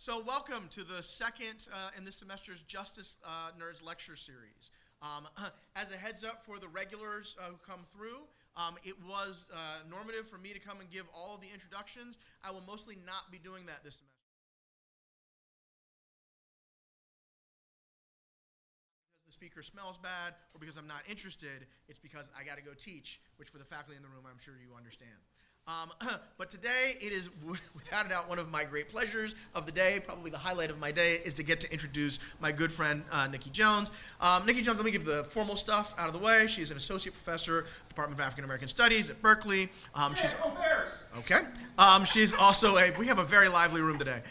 So welcome to the second in this semester's Justice Nerds lecture series. As a heads up for the regulars who come through, it was normative for me to come and give all of the introductions. I will mostly not be doing that this semester. Because the speaker smells bad or because I'm not interested, it's because I got to go teach, which for the faculty in the room, I'm sure you understand. But today, it is without a doubt one of my great pleasures of the day, probably the highlight of my day, is to get to introduce my good friend, Nicky Jones. Nicky Jones, let me give the formal stuff out of the way. She's an associate professor, Department of African American Studies at Berkeley. She's also we have a very lively room today.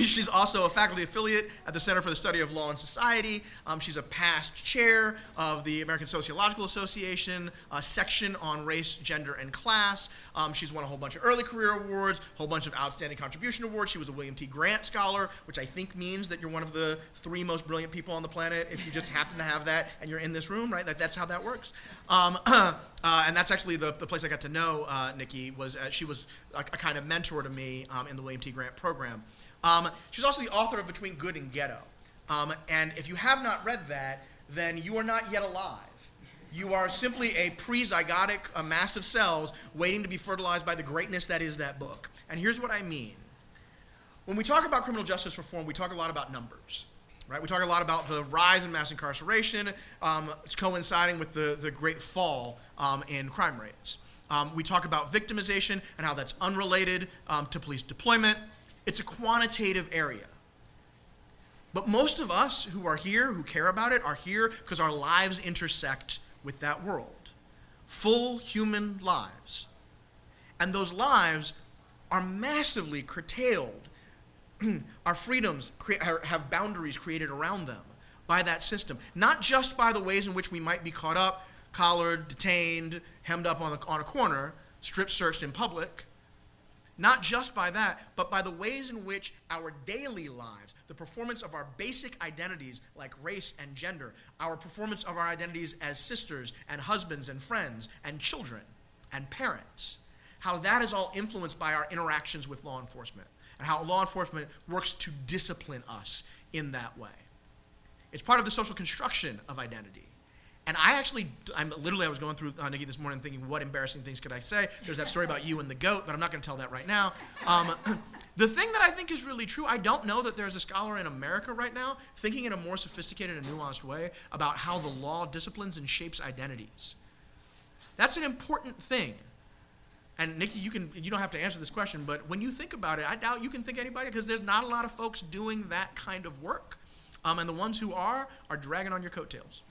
She's also a faculty affiliate at the Center for the Study of Law and Society. She's a past chair of the American Sociological Association, a section on race, gender, and class. She's won a whole bunch of early career awards, a whole bunch of outstanding contribution awards. She was a William T. Grant Scholar, which I think means that you're one of the 3 most brilliant people on the planet if you just happen to have that and you're in this room, right? That's how that works. And that's actually the place I got to know Nikki. She was a kind of mentor to me in the William T. Grant program. She's also the author of Between Good and Ghetto. And if you have not read that, then you are not yet alive. You are simply a pre-zygotic mass of cells waiting to be fertilized by the greatness that is that book. And here's what I mean. When we talk about criminal justice reform, we talk a lot about numbers, right? We talk a lot about the rise in mass incarceration. It's coinciding with the great fall in crime rates. We talk about victimization and how that's unrelated to police deployment. It's a quantitative area. But most of us who are here, who care about it, are here because our lives intersect with that world. Full human lives. And those lives are massively curtailed. Our freedoms have boundaries created around them by that system. Not just by the ways in which we might be caught up, collared, detained, hemmed up on a corner, strip searched in public. Not just by that, but by the ways in which our daily lives, the performance of our basic identities like race and gender, our performance of our identities as sisters and husbands and friends and children and parents, how that is all influenced by our interactions with law enforcement and how law enforcement works to discipline us in that way. It's part of the social construction of identity. And I was going through Nikki this morning thinking, what embarrassing things could I say? There's that story about you and the goat, but I'm not going to tell that right now. The thing that I think is really true, I don't know that there's a scholar in America right now thinking in a more sophisticated and nuanced way about how the law disciplines and shapes identities. That's an important thing. And Nikki, you don't have to answer this question, but when you think about it, I doubt you can think anybody, because there's not a lot of folks doing that kind of work. And the ones who are dragging on your coattails.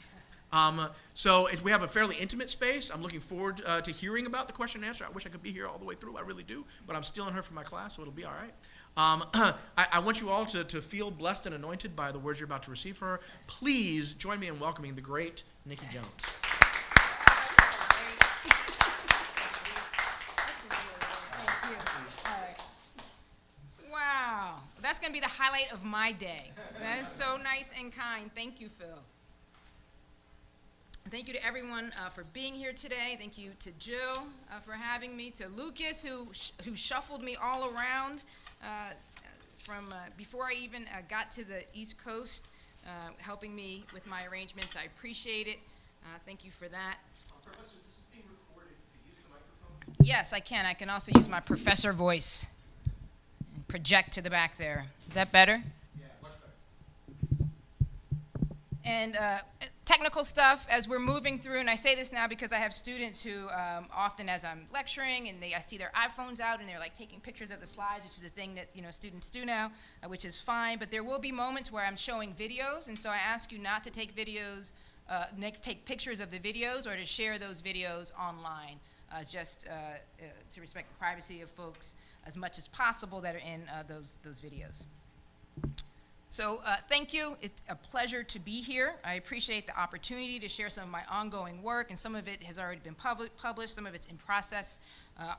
So we have a fairly intimate space. I'm looking forward to hearing about the question and answer. I wish I could be here all the way through. I really do. But I'm stealing her from my class, so it'll be all right. I want you all to feel blessed and anointed by the words you're about to receive from her. Please join me in welcoming the great Nicky Jones. Wow. That's going to be the highlight of my day. That is so nice and kind. Thank you, Phil. Thank you to everyone for being here today. Thank you to Jill for having me, to Lucas who shuffled me all around from before I even got to the East Coast, helping me with my arrangements. I appreciate it. Thank you for that. Professor, this is being recorded. Can you use the microphone? Yes, I can. I can also use my professor voice and project to the back there. Is that better? Yeah, much better. And technical stuff as we're moving through, and I say this now because I have students who often as I'm lecturing and I see their iPhones out and they're like taking pictures of the slides, which is a thing that students do now, which is fine, but there will be moments where I'm showing videos, and so I ask you not to take videos, take pictures of the videos or to share those videos online, just to respect the privacy of folks as much as possible that are in those videos. So thank you. It's a pleasure to be here. I appreciate the opportunity to share some of my ongoing work, and some of it has already been published, some of it's in process,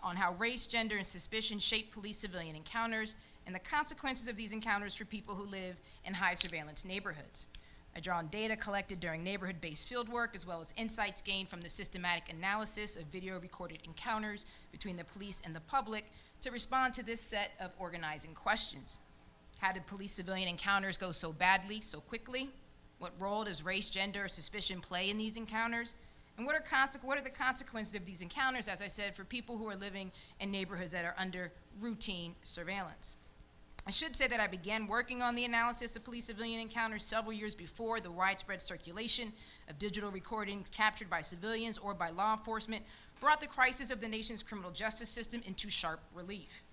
on how race, gender, and suspicion shape police-civilian encounters and the consequences of these encounters for people who live in high surveillance neighborhoods. I draw on data collected during neighborhood-based fieldwork, as well as insights gained from the systematic analysis of video-recorded encounters between the police and the public to respond to this set of organizing questions. How did police-civilian encounters go so badly, so quickly? What role does race, gender, or suspicion play in these encounters? And what are the consequences of these encounters, as I said, for people who are living in neighborhoods that are under routine surveillance? I should say that I began working on the analysis of police-civilian encounters several years before the widespread circulation of digital recordings captured by civilians or by law enforcement brought the crisis of the nation's criminal justice system into sharp relief.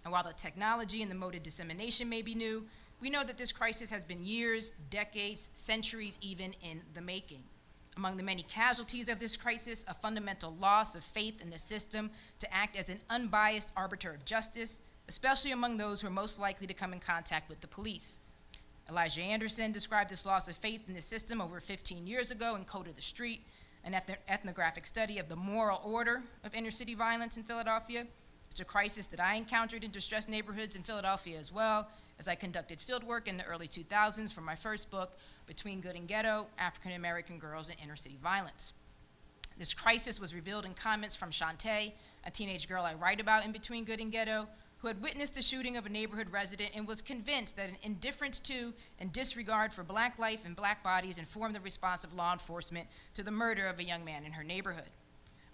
And while the technology and the mode of dissemination may be new, we know that this crisis has been years, decades, centuries even in the making. Among the many casualties of this crisis, a fundamental loss of faith in the system to act as an unbiased arbiter of justice, especially among those who are most likely to come in contact with the police. Elijah Anderson described this loss of faith in the system over 15 years ago in Code of the Street, an ethnographic study of the moral order of inner-city violence in Philadelphia. It's a crisis that I encountered in distressed neighborhoods in Philadelphia as well, as I conducted fieldwork in the early 2000s for my first book, Between Good and Ghetto, African American Girls and Inner-City Violence. This crisis was revealed in comments from Shantae, a teenage girl I write about in Between Good and Ghetto, who had witnessed the shooting of a neighborhood resident and was convinced that an indifference to and disregard for black life and black bodies informed the response of law enforcement to the murder of a young man in her neighborhood.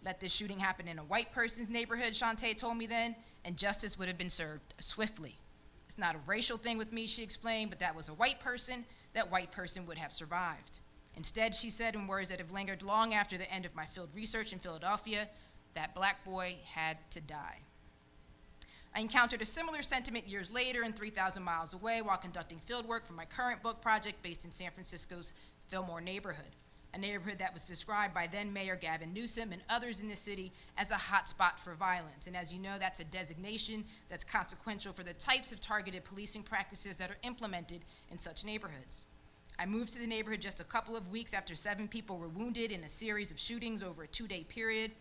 Let this shooting happen in a white person's neighborhood, Shantae told me then, and justice would have been served swiftly. It's not a racial thing with me, she explained, but that was a white person, that white person would have survived. Instead, she said in words that have lingered long after the end of my field research in Philadelphia, that black boy had to die. I encountered a similar sentiment years later and 3,000 miles away while conducting fieldwork for my current book project based in San Francisco's Fillmore neighborhood, a neighborhood that was described by then Mayor Gavin Newsom and others in the city as a hotspot for violence. And as you know, that's a designation that's consequential for the types of targeted policing practices that are implemented in such neighborhoods. I moved to the neighborhood just a couple of weeks after 7 people were wounded in a series of shootings over a 2-day period.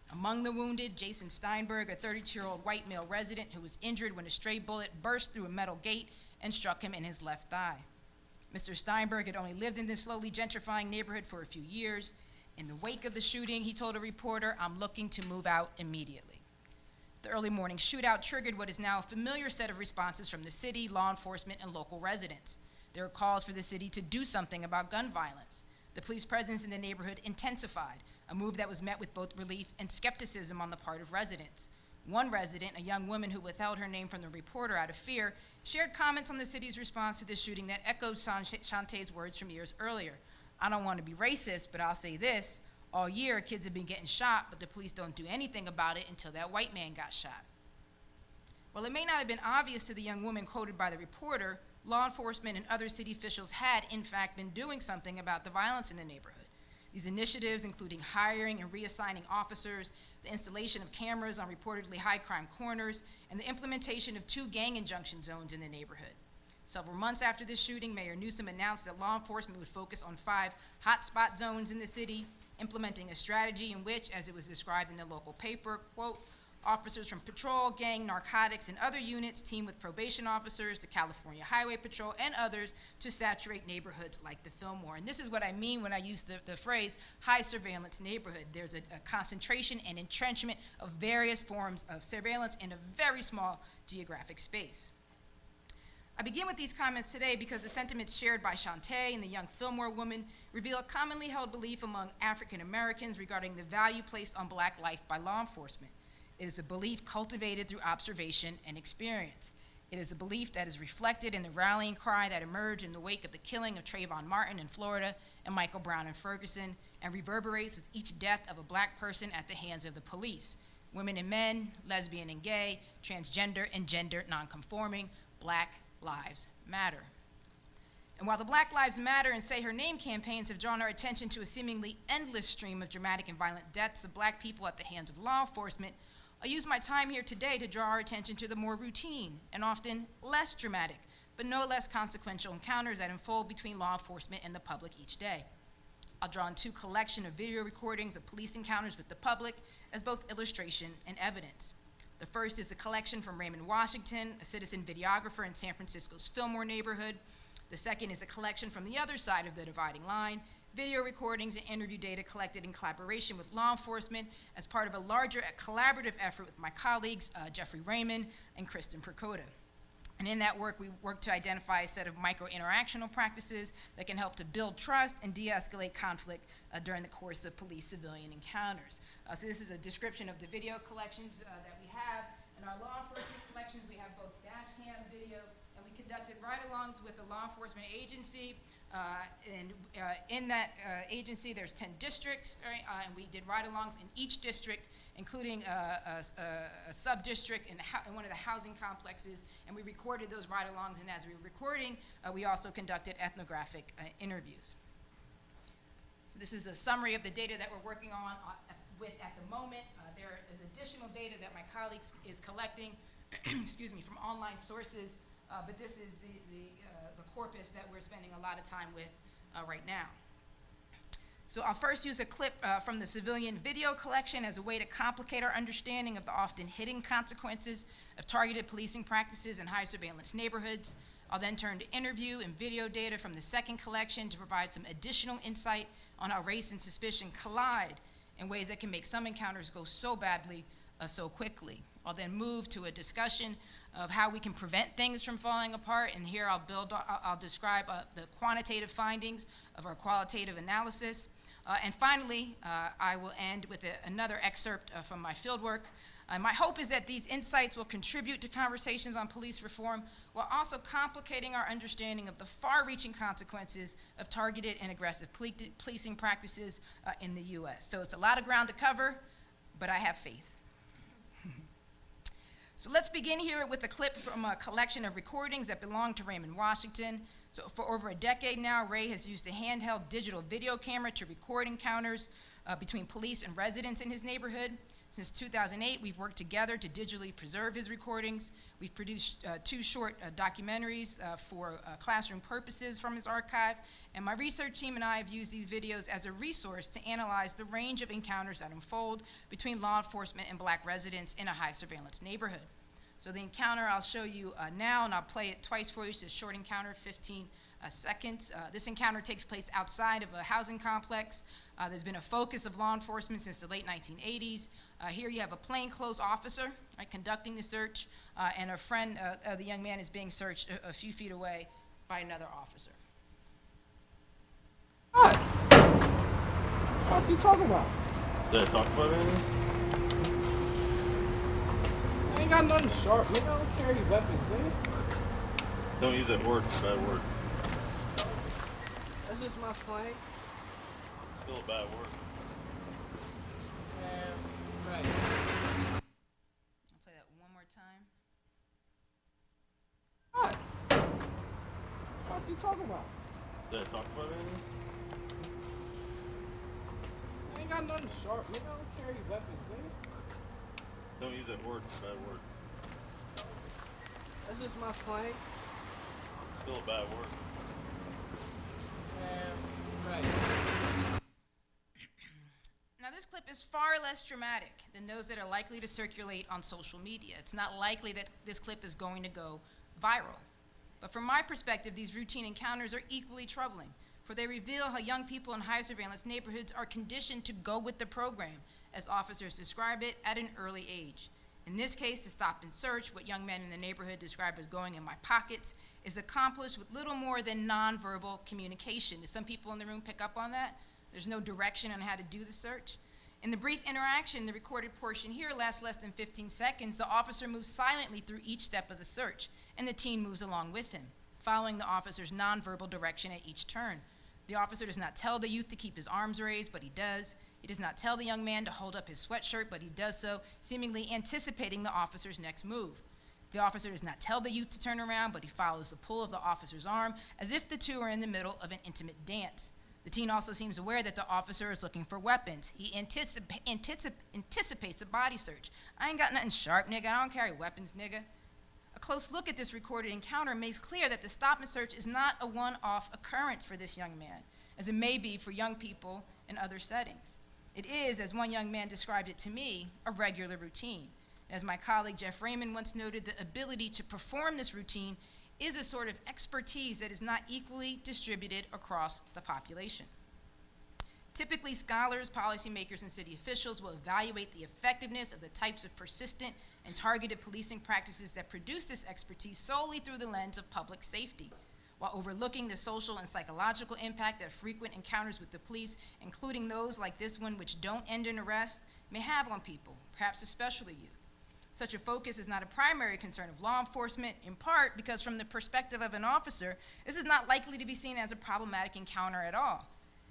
Among the wounded, Jason Steinberg, a 32-year-old white male resident who was injured when a stray bullet burst through a metal gate and struck him in his left thigh. Mr. Steinberg had only lived in this slowly gentrifying neighborhood for a few years. In the wake of the shooting, he told a reporter, "I'm looking to move out immediately." The early morning shootout triggered what is now a familiar set of responses from the city, law enforcement, and local residents. There were calls for the city to do something about gun violence. The police presence in the neighborhood intensified, a move that was met with both relief and skepticism on the part of residents. One resident, a young woman who withheld her name from the reporter out of fear, shared comments on the city's response to the shooting that echoed Shantae's words from years earlier. "I don't want to be racist, but I'll say this. All year, kids have been getting shot, but the police don't do anything about it until that white man got shot." While it may not have been obvious to the young woman quoted by the reporter, law enforcement and other city officials had, in fact, been doing something about the violence in the neighborhood. These initiatives, including hiring and reassigning officers, the installation of cameras on reportedly high-crime corners, and the implementation of 2 gang injunction zones in the neighborhood. Several months after this shooting, Mayor Newsom announced that law enforcement would focus on 5 hotspot zones in the city, implementing a strategy in which, as it was described in the local paper, quote, "Officers from patrol, gang, narcotics, and other units team with probation officers, the California Highway Patrol, and others to saturate neighborhoods like the Fillmore." And this is what I mean when I use the phrase high surveillance neighborhood. There's a concentration and entrenchment of various forms of surveillance in a very small geographic space. I begin with these comments today because the sentiments shared by Shantae and the young Fillmore woman reveal a commonly held belief among African Americans regarding the value placed on black life by law enforcement. It is a belief cultivated through observation and experience. It is a belief that is reflected in the rallying cry that emerged in the wake of the killing of Trayvon Martin in Florida and Michael Brown in Ferguson, and reverberates with each death of a black person at the hands of the police. Women and men, lesbian and gay, transgender and gender nonconforming, Black Lives Matter. And while the Black Lives Matter and Say Her Name campaigns have drawn our attention to a seemingly endless stream of dramatic and violent deaths of black people at the hands of law enforcement, I'll use my time here today to draw our attention to the more routine and often less dramatic, but no less consequential encounters that unfold between law enforcement and the public each day. I'll draw on 2 collections of video recordings of police encounters with the public as both illustration and evidence. The first is a collection from Raymond Washington, a citizen videographer in San Francisco's Fillmore neighborhood. The second is a collection from the other side of the dividing line, video recordings and interview data collected in collaboration with law enforcement as part of a larger collaborative effort with my colleagues, Jeffrey Raymond and Kristen Prokota. And in that work, we work to identify a set of micro-interactional practices that can help to build trust and de-escalate conflict during the course of police-civilian encounters. So this is a description of the video collections that we have. In our law enforcement collections, we have both dash cam video, and we conducted ride-alongs with a law enforcement agency. In that agency, there's 10 districts, right? And we did ride-alongs in each district, including a sub-district in one of the housing complexes, and we recorded those ride-alongs, and as we were recording, we also conducted ethnographic interviews. So this is a summary of the data that we're working on at the moment. There is additional data that my colleagues is collecting, excuse me, from online sources, but this is the corpus that we're spending a lot of time with right now. So I'll first use a clip from the civilian video collection as a way to complicate our understanding of the often hidden consequences of targeted policing practices in high surveillance neighborhoods. I'll then turn to interview and video data from the second collection to provide some additional insight on how race and suspicion collide in ways that can make some encounters go so badly so quickly. I'll then move to a discussion of how we can prevent things from falling apart, and here I'll describe the quantitative findings of our qualitative analysis. And finally, I will end with another excerpt from my fieldwork. My hope is that these insights will contribute to conversations on police reform while also complicating our understanding of the far-reaching consequences of targeted and aggressive policing practices in the US. So it's a lot of ground to cover, but I have faith. So let's begin here with a clip from a collection of recordings that belong to Raymond Washington. So for over a decade now, Ray has used a handheld digital video camera to record encounters between police and residents in his neighborhood. Since 2008, we've worked together to digitally preserve his recordings. We've produced 2 short documentaries for classroom purposes from his archive. And my research team and I have used these videos as a resource to analyze the range of encounters that unfold between law enforcement and black residents in a high surveillance neighborhood. So the encounter I'll show you now, and I'll play it twice for you. It's a short encounter, 15 seconds. This encounter takes place outside of a housing complex. There's been a focus of law enforcement since the late 1980s. Here you have a plainclothes officer conducting the search, and a friend of the young man is being searched a few feet away by another officer. What? What the fuck you talking about? Did I talk about anything? I ain't got nothing sharp, nigga. I don't carry weapons, nigga. Don't use that word, it's a bad word. That's just my slang. Still a bad word. Yeah, right. I'll play that one more time. What? The fuck you talking about? Did I talk about anything? I ain't got nothing sharp, nigga. I don't carry weapons, nigga. Don't use that word, it's a bad word. That's just my slang. Still a bad word. Yeah, right. Now this clip is far less dramatic than those that are likely to circulate on social media. It's not likely that this clip is going to go viral. But from my perspective, these routine encounters are equally troubling, for they reveal how young people in high surveillance neighborhoods are conditioned to go with the program, as officers describe it, at an early age. In this case, to stop and search, what young men in the neighborhood describe as going in my pockets, is accomplished with little more than nonverbal communication. Did some people in the room pick up on that? There's no direction on how to do the search. In the brief interaction, the recorded portion here lasts less than 15 seconds. The officer moves silently through each step of the search, and the teen moves along with him, following the officer's nonverbal direction at each turn. The officer does not tell the youth to keep his arms raised, but he does. He does not tell the young man to hold up his sweatshirt, but he does so, seemingly anticipating the officer's next move. The officer does not tell the youth to turn around, but he follows the pull of the officer's arm, as if the two are in the middle of an intimate dance. The teen also seems aware that the officer is looking for weapons. He anticipates a body search. I ain't got nothing sharp, nigga. I don't carry weapons, nigga. A close look at this recorded encounter makes clear that the stop and search is not a one-off occurrence for this young man, as it may be for young people in other settings. It is, as one young man described it to me, a regular routine. As my colleague Jeff Raymond once noted, the ability to perform this routine is a sort of expertise that is not equally distributed across the population. Typically, scholars, policymakers, and city officials will evaluate the effectiveness of the types of persistent and targeted policing practices that produce this expertise solely through the lens of public safety, while overlooking the social and psychological impact that frequent encounters with the police, including those like this one which don't end in arrest, may have on people, perhaps especially youth. Such a focus is not a primary concern of law enforcement, in part because from the perspective of an officer, this is not likely to be seen as a problematic encounter at all.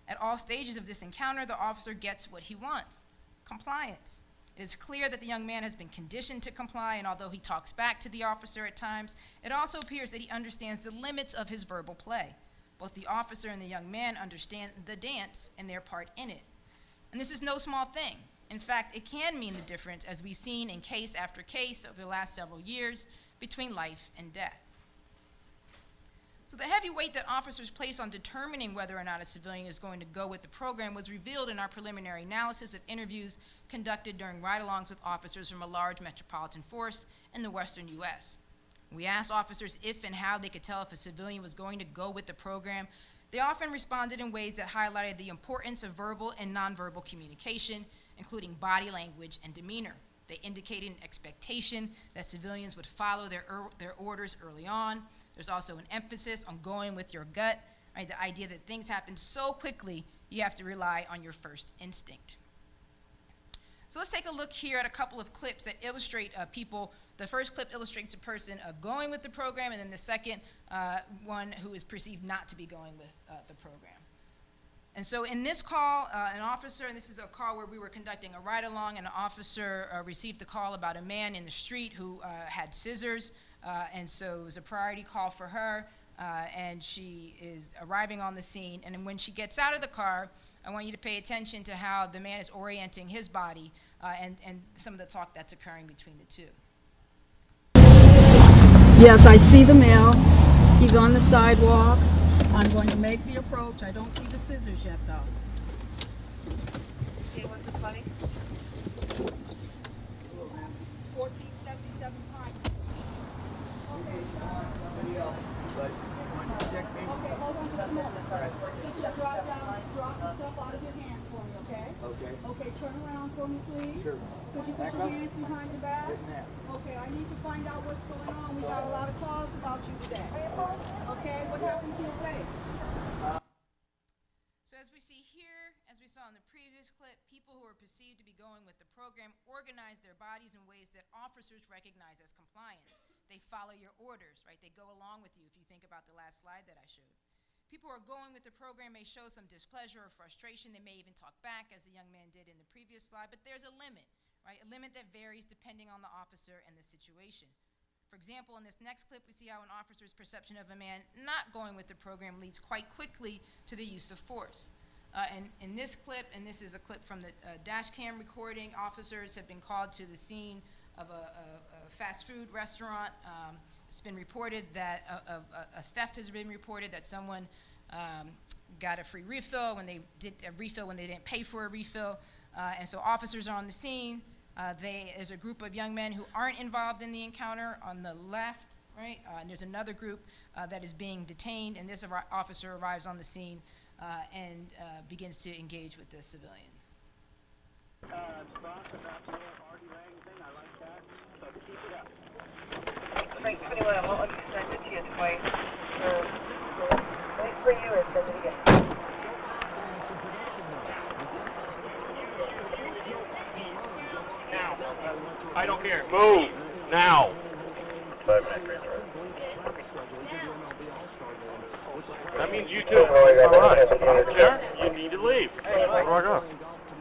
At all stages of this encounter, the officer gets what he wants: compliance. It is clear that the young man has been conditioned to comply, and although he talks back to the officer at times, it also appears that he understands the limits of his verbal play. Both the officer and the young man understand the dance and their part in it. And this is no small thing. In fact, it can mean the difference, as we've seen in case after case over the last several years, between life and death. So the heavy weight that officers place on determining whether or not a civilian is going to go with the program was revealed in our preliminary analysis of interviews conducted during ride-alongs with officers from a large metropolitan force in the western U.S. We asked officers if and how they could tell if a civilian was going to go with the program. They often responded in ways that highlighted the importance of verbal and nonverbal communication, including body language and demeanor. They indicated an expectation that civilians would follow their orders early on. There's also an emphasis on going with your gut, right? The idea that things happen so quickly, you have to rely on your first instinct. So let's take a look here at a couple of clips that illustrate people. The first clip illustrates a person going with the program, and then the second one who is perceived not to be going with the program. And so in this call, an officer, and this is a call where we were conducting a ride-along, and an officer received the call about a man in the street who had scissors, and so it was a priority call for her, and she is arriving on the scene. And then when she gets out of the car, I want you to pay attention to how the man is orienting his body and some of the talk that's occurring between the two. Yes, I see the male. He's on the sidewalk. I'm going to make the approach. I don't see the scissors yet, though. Okay, what's the funny? 1477 Pine. Okay, Somebody else. But want to check me? okay, hold on just a moment. Just drop the stuff out of your hand for me, okay? Okay. Okay, turn around for me, please. Sure. Could you put your hands behind your back? Yes, ma'am. Okay, I need to find out what's going on. We got a lot of calls about you today. Okay, what happened to your face? So as we see here, as we saw in the previous clip, people who are perceived to be going with the program organize their bodies in ways that officers recognize as compliance. They follow your orders, right? They go along with you, if you think about the last slide that I showed. People who are going with the program may show some displeasure or frustration. They may even talk back, as the young man did in the previous slide, but there's a limit, right? A limit that varies depending on the officer and the situation. For example, in this next clip, we see how an officer's perception of a man not going with the program leads quite quickly to the use of force. And in this clip, and this is a clip from the dash cam recording, officers have been called to the scene of a fast food restaurant. It's been reported that a theft has been reported, that someone got a free refill when they did a refill when they didn't pay for a refill. And so officers are on the scene. There's a group of young men who aren't involved in the encounter on the left, right? And there's another group that is being detained, and this officer arrives on the scene and begins to engage with the civilians. Frank 21, I won't let you send it to you twice. Wait for you or send it again. Now. I don't care. Move. Now. 5 minutes, raise the road. That means you too. All right. There, you need to leave. Hey, where do I go?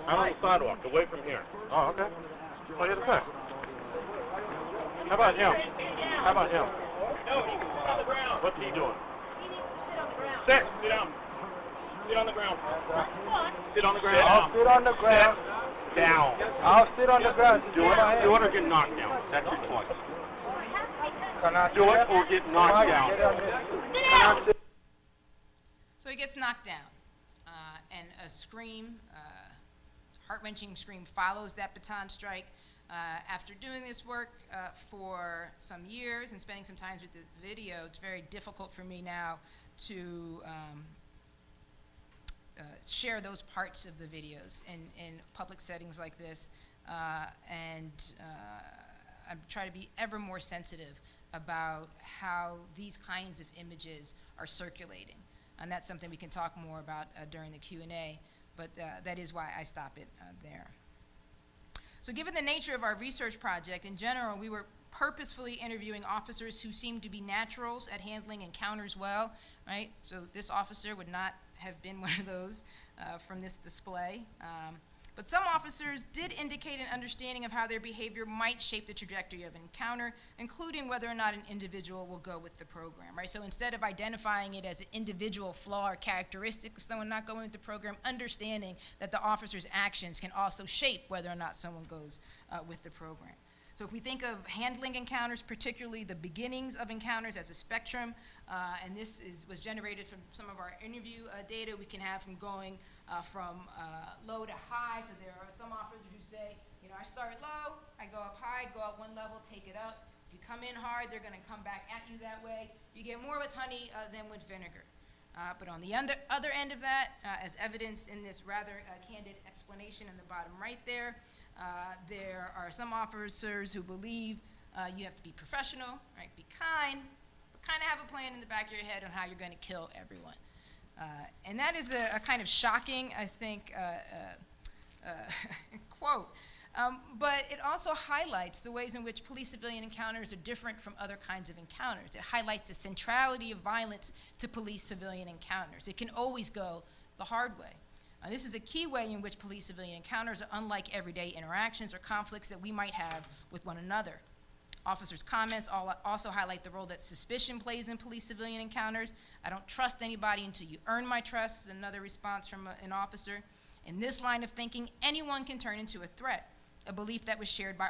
I'm on the sidewalk, away from here. Oh, okay. Play the back. How about him? How about him? No, he can sit on the ground. What's he doing? Sit. Sit down. Sit on the ground. Sit on the ground. I'll sit on the ground. Sit down. I'll sit on the ground. Do it or get knocked down. That's your choice. Can I Do it or get knocked down. So he gets knocked down, and a scream, heart-wrenching scream follows that baton strike. After doing this work for some years and spending some time with the video, it's very difficult for me now to share those parts of the videos in public settings like this, and I try to be ever more sensitive about how these kinds of images are circulating. And that's something we can talk more about during the Q&A, but that is why I stop it there. So given the nature of our research project, in general, we were purposefully interviewing officers who seemed to be naturals at handling encounters well, right? So this officer would not have been one of those from this display. But some officers did indicate an understanding of how their behavior might shape the trajectory of an encounter, including whether or not an individual will go with the program, right? So instead of identifying it as an individual flaw or characteristic of someone not going with the program, understanding that the officer's actions can also shape whether or not someone goes with the program. So if we think of handling encounters, particularly the beginnings of encounters as a spectrum, and this was generated from some of our interview data, we can have from going from low to high. So there are some officers who say, you know, I start low, I go up high, go up one level, take it up. If you come in hard, they're gonna come back at you that way. You get more with honey than with vinegar. But on the other end of that, as evidenced in this rather candid explanation in the bottom right there are some officers who believe you have to be professional, right? Be kind, but kind of have a plan in the back of your head on how you're going to kill everyone. And that is a kind of shocking, I think, quote. But it also highlights the ways in which police-civilian encounters are different from other kinds of encounters. It highlights the centrality of violence to police-civilian encounters. It can always go the hard way. This is a key way in which police-civilian encounters are unlike everyday interactions or conflicts that we might have with one another. Officers' comments also highlight the role that suspicion plays in police-civilian encounters. I don't trust anybody until you earn my trust, is another response from an officer. In this line of thinking, anyone can turn into a threat, a belief that was shared by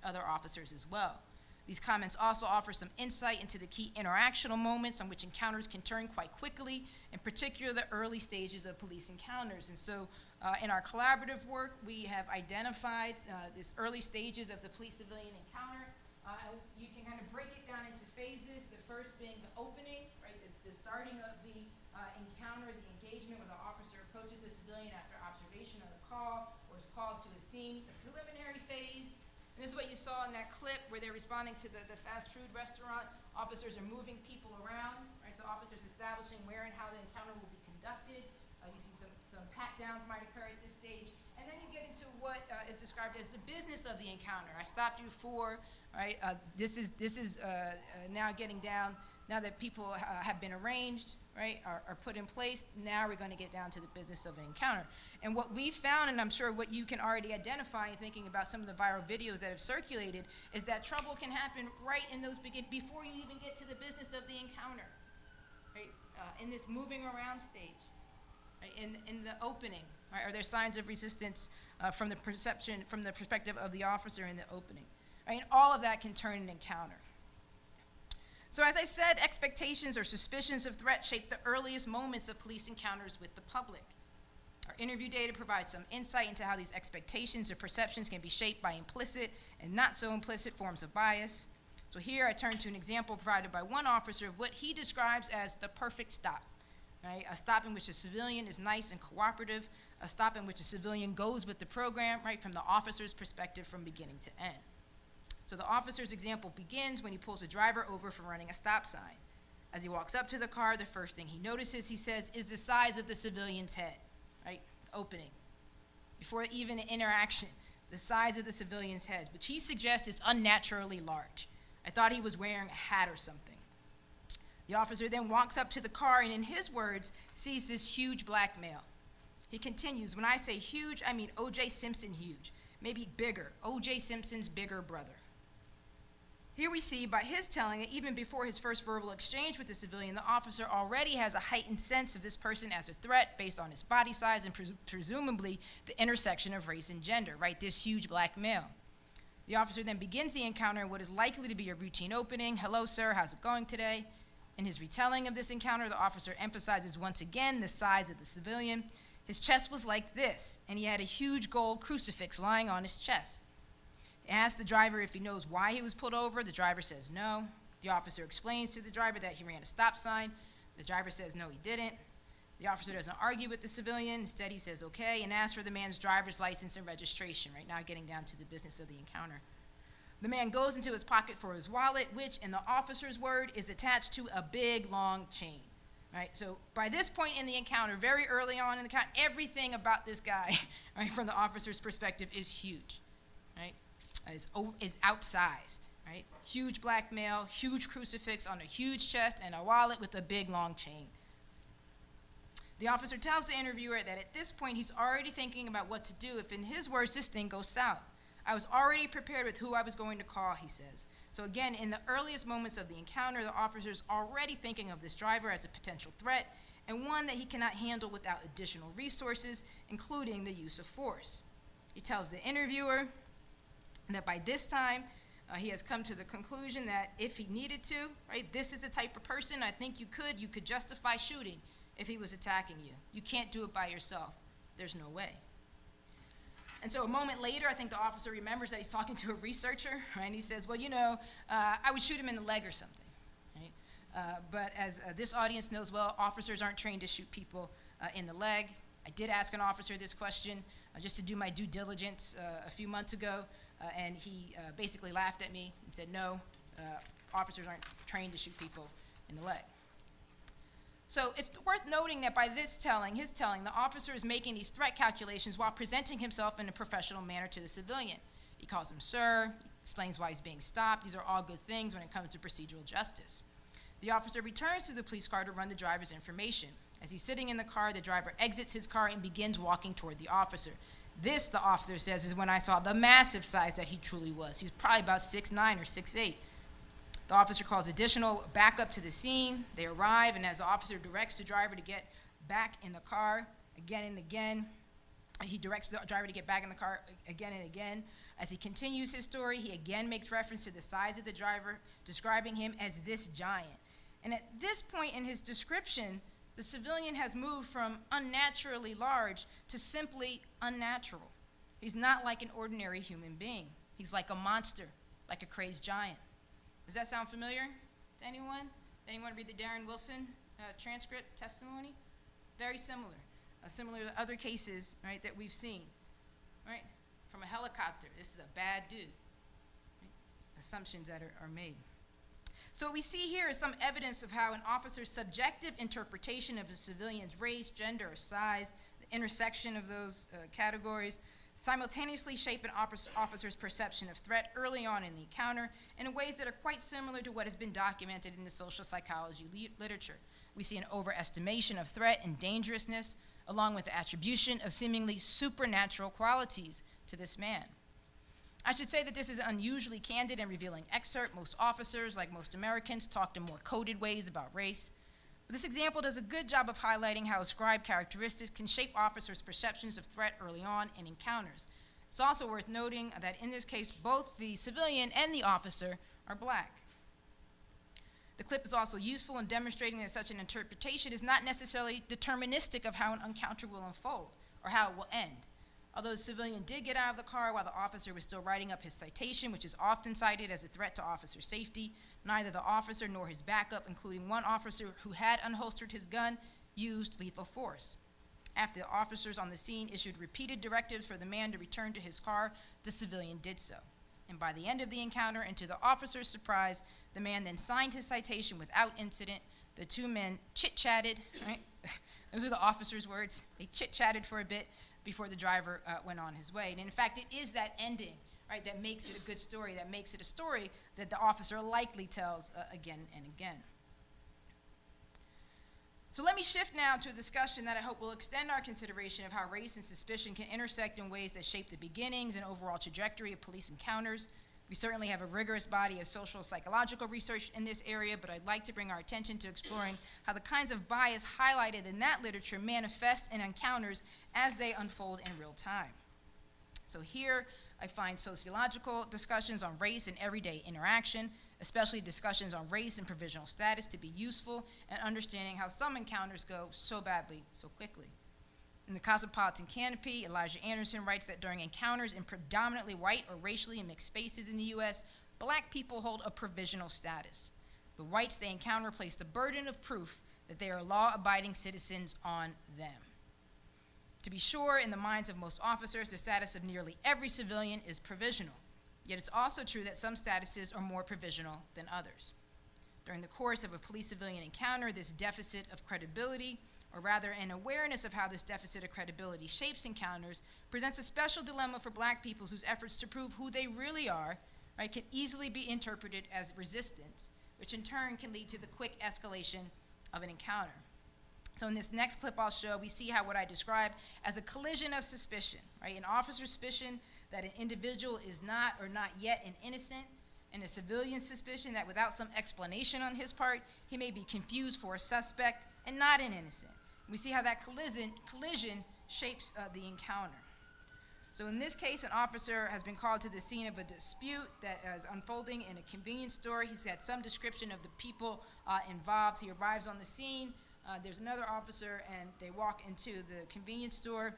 other officers as well. These comments also offer some insight into the key interactional moments on which encounters can turn quite quickly, in particular the early stages of police encounters. And so in our collaborative work, we have identified these early stages of the police-civilian encounter. You can kind of break it down into phases, the first being the opening, right, the starting of the encounter, the engagement where the officer approaches the civilian after observation of the call or is called to a scene, the preliminary phase. And this is what you saw in that clip where they're responding to the fast food restaurant. Officers are moving people around, right? So officers establishing where and how the encounter will be conducted. You see some pat-downs might occur at this stage. And then you get into what is described as the business of the encounter. I stopped you for, right? This is now getting down, now that people have been arranged, right, are put in place, now we're going to get down to the business of an encounter. And what we found, and I'm sure what you can already identify in thinking about some of the viral videos that have circulated, is that trouble can happen right in those before you even get to the business of the encounter, right, in this moving around stage, right, in the opening, right, are there signs of resistance from the perspective of the officer in the opening, right, and all of that can turn an encounter. So as I said, expectations or suspicions of threat shape the earliest moments of police encounters with the public. Our interview data provides some insight into how these expectations or perceptions can be shaped by implicit and not so implicit forms of bias. So here I turn to an example provided by one officer of what he describes as the perfect stop, right? A stop in which a civilian is nice and cooperative, a stop in which a civilian goes with the program, right, from the officer's perspective from beginning to end. So the officer's example begins when he pulls a driver over for running a stop sign. As he walks up to the car, the first thing he notices, he says, is the size of the civilian's head, right? The opening. Before even an interaction, the size of the civilian's head, which he suggests is unnaturally large. I thought he was wearing a hat or something. The officer then walks up to the car and in his words, sees this huge black male. He continues, when I say huge, I mean O.J. Simpson huge, maybe bigger, O.J. Simpson's bigger brother. Here we see by his telling that even before his first verbal exchange with the civilian, the officer already has a heightened sense of this person as a threat based on his body size and presumably the intersection of race and gender, right? This huge black male. The officer then begins the encounter in what is likely to be a routine opening. Hello, sir, how's it going today? In his retelling of this encounter, the officer emphasizes once again the size of the civilian. His chest was like this, and he had a huge gold crucifix lying on his chest. He asks the driver if he knows why he was pulled over. The driver says no. The officer explains to the driver that he ran a stop sign. The driver says no, he didn't. The officer doesn't argue with the civilian. Instead, he says, okay, and asks for the man's driver's license and registration, right now getting down to the business of the encounter. The man goes into his pocket for his wallet, which, in the officer's word, is attached to a big, long chain, right? So by this point in the encounter, very early on in the encounter, everything about this guy, right, from the officer's perspective is huge, right? Is outsized, right? Huge black male, huge crucifix on a huge chest, and a wallet with a big, long chain. The officer tells the interviewer that at this point, he's already thinking about what to do if, in his words, this thing goes south. I was already prepared with who I was going to call, he says. So again, in the earliest moments of the encounter, the officer's already thinking of this driver as a potential threat and one that he cannot handle without additional resources, including the use of force. He tells the interviewer that by this time, he has come to the conclusion that if he needed to, right, this is the type of person I think you could justify shooting if he was attacking you. You can't do it by yourself. There's no way. And so a moment later, I think the officer remembers that he's talking to a researcher, right? And he says, well, I would shoot him in the leg or something, right? But as this audience knows well, officers aren't trained to shoot people in the leg. I did ask an officer this question just to do my due diligence a few months ago, and he basically laughed at me and said, no, officers aren't trained to shoot people in the leg. So it's worth noting that by his telling, the officer is making these threat calculations while presenting himself in a professional manner to the civilian. He calls him sir, he explains why he's being stopped. These are all good things when it comes to procedural justice. The officer returns to the police car to run the driver's information. As he's sitting in the car, the driver exits his car and begins walking toward the officer. This, the officer says, is when I saw the massive size that he truly was. He's probably about 6'9" or 6'8". The officer calls additional backup to the scene. They arrive, and as the officer directs the driver to get back in the car again and again, he directs the driver to get back in the car again and again. As he continues his story, he again makes reference to the size of the driver, describing him as this giant. And at this point in his description, the civilian has moved from unnaturally large to simply unnatural. He's not like an ordinary human being. He's like a monster, like a crazed giant. Does that sound familiar to anyone? Anyone read the Darren Wilson transcript testimony? Very similar, similar to other cases, right, that we've seen, right? From a helicopter, this is a bad dude. Right? Assumptions that are made. So what we see here is some evidence of how an officer's subjective interpretation of a civilian's race, gender, or size, the intersection of those categories, simultaneously shape an officer's perception of threat early on in the encounter in ways that are quite similar to what has been documented in the social psychology literature. We see an overestimation of threat and dangerousness, along with the attribution of seemingly supernatural qualities to this man. I should say that this is an unusually candid and revealing excerpt. Most officers, like most Americans, talked in more coded ways about race. But this example does a good job of highlighting how ascribed characteristics can shape officers' perceptions of threat early on in encounters. It's also worth noting that in this case, both the civilian and the officer are black. The clip is also useful in demonstrating that such an interpretation is not necessarily deterministic of how an encounter will unfold or how it will end. Although the civilian did get out of the car while the officer was still writing up his citation, which is often cited as a threat to officer safety, neither the officer nor his backup, including one officer who had unholstered his gun, used lethal force. After the officers on the scene issued repeated directives for the man to return to his car, the civilian did so. And by the end of the encounter, and to the officer's surprise, the man then signed his citation without incident. The two men chit-chatted, right? Those are the officer's words. They chit-chatted for a bit before the driver went on his way. And in fact, it is that ending, right, that makes it a good story, that makes it a story that the officer likely tells again and again. So let me shift now to a discussion that I hope will extend our consideration of how race and suspicion can intersect in ways that shape the beginnings and overall trajectory of police encounters. We certainly have a rigorous body of social psychological research in this area, but I'd like to bring our attention to exploring how the kinds of bias highlighted in that literature manifest in encounters as they unfold in real time. So here I find sociological discussions on race and everyday interaction, especially discussions on race and provisional status, to be useful in understanding how some encounters go so badly so quickly. In the Cosmopolitan Canopy, Elijah Anderson writes that during encounters in predominantly white or racially mixed spaces in the U.S., black people hold a provisional status. The whites they encounter place the burden of proof that they are law-abiding citizens on them. To be sure, in the minds of most officers, the status of nearly every civilian is provisional. Yet it's also true that some statuses are more provisional than others. During the course of a police-civilian encounter, this deficit of credibility, or rather an awareness of how this deficit of credibility shapes encounters, presents a special dilemma for black people whose efforts to prove who they really are, right, can easily be interpreted as resistance, which in turn can lead to the quick escalation of an encounter. So in this next clip I'll show, we see how what I describe as a collision of suspicion, right? An officer's suspicion that an individual is not or not yet an innocent, and a civilian's suspicion that without some explanation on his part, he may be confused for a suspect and not an innocent. We see how that collision shapes the encounter. So in this case, an officer has been called to the scene of a dispute that is unfolding in a convenience store. He's had some description of the people involved. He arrives on the scene. There's another officer, and they walk into the convenience store,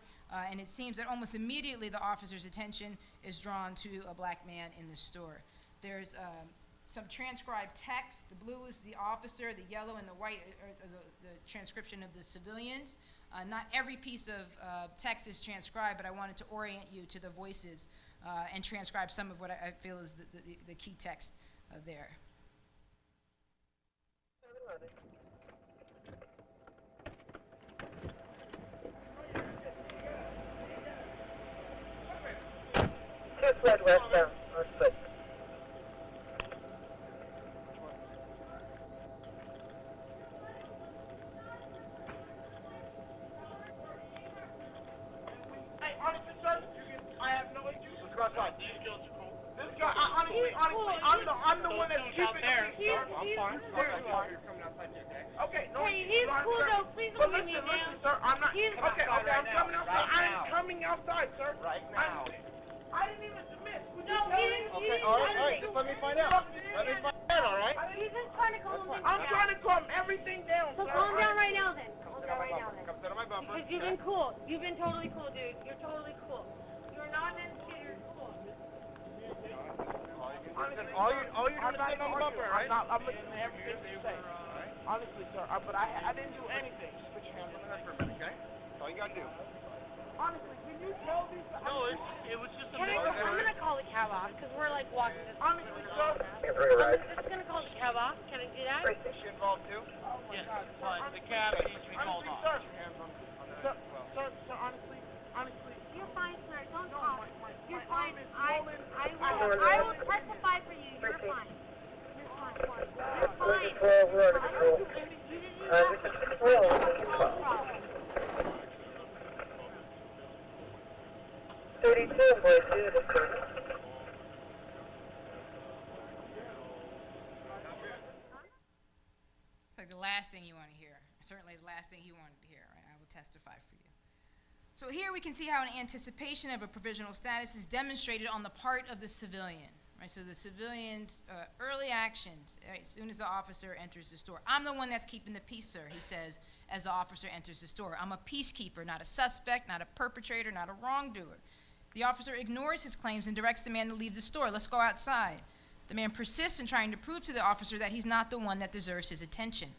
and it seems that almost immediately the officer's attention is drawn to a black man in the store. There's some transcribed text. The blue is the officer, the yellow and the white are the transcription of the civilians. Not every piece of text is transcribed, but I wanted to orient you to the voices and transcribe some of what I feel is the key text there. Red westbound on foot. Hey, honestly, sir, I have no issues. Let's go outside. This guy, honestly, I'm the one that's keeping there. I'm fine. Okay, no, hey, he's cool though. Please don't give me a man. Listen, sir, I'm not. Okay, I'm coming outside. I'm coming outside, sir. Right now. I didn't even submit. No, he didn't. Okay, all right. Just let me find out. Let me find out, all right? He's just trying to calm him down. I'm trying to calm everything down, So sir. calm down right now then. Calm down right now then. Come sit on my bumper. Because you've been cool. You've been totally cool, dude. You're totally cool. You're not an educator. You're cool. Honestly, all you're doing is sitting on the bumper, right? I'm listening to everything you say. Honestly, sir, but I didn't do anything. Just put your hands on the head for a minute, okay? That's all you gotta do. Honestly, can you tell these? No, it was just a I'm gonna call the cab off because we're like walking this. Honestly, sir. I'm just gonna call the cab off. Can I do that? Is she involved too? Oh Yes, but the cab needs to be called off. Sir, honestly. You're fine, sir. Don't talk. You're fine. I will testify for you. You're fine. You're fine. You're fine. Like the last thing you want to hear. Certainly the last thing he wanted to hear, right? I will testify for you. So here we can see how an anticipation of a provisional status is demonstrated on the part of the civilian, right? So the civilian's early actions, right, as soon as the officer enters the store. I'm the one that's keeping the peace, sir, he says, as the officer enters the store. I'm a peacekeeper, not a suspect, not a perpetrator, not a wrongdoer. The officer ignores his claims and directs the man to leave the store. Let's go outside. The man persists in trying to prove to the officer that he's not the one that deserves his attention.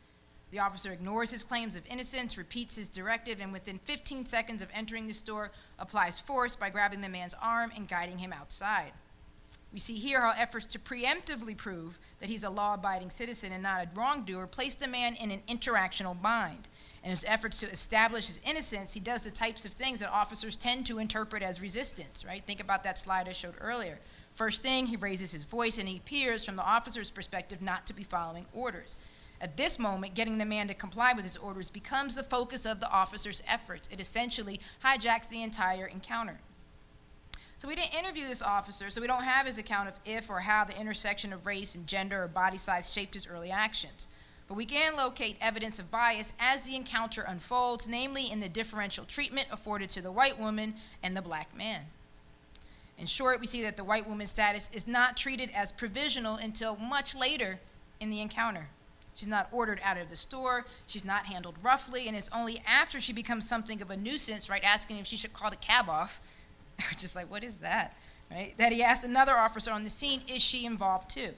The officer ignores his claims of innocence, repeats his directive, and within 15 seconds of entering the store, applies force by grabbing the man's arm and guiding him outside. We see here how efforts to preemptively prove that he's a law-abiding citizen and not a wrongdoer place the man in an interactional bind. In his efforts to establish his innocence, he does the types of things that officers tend to interpret as resistance, right? Think about that slide I showed earlier. First thing, he raises his voice and he appears, from the officer's perspective, not to be following orders. At this moment, getting the man to comply with his orders becomes the focus of the officer's efforts. It essentially hijacks the entire encounter. So we didn't interview this officer, so we don't have his account of if or how the intersection of race and gender or body size shaped his early actions. But we can locate evidence of bias as the encounter unfolds, namely in the differential treatment afforded to the white woman and the black man. In short, we see that the white woman's status is not treated as provisional until much later in the encounter. She's not ordered out of the store, she's not handled roughly, and it's only after she becomes something of a nuisance, right, asking if she should call the cab off, just like, what is that, right, that he asks another officer on the scene, is she involved too?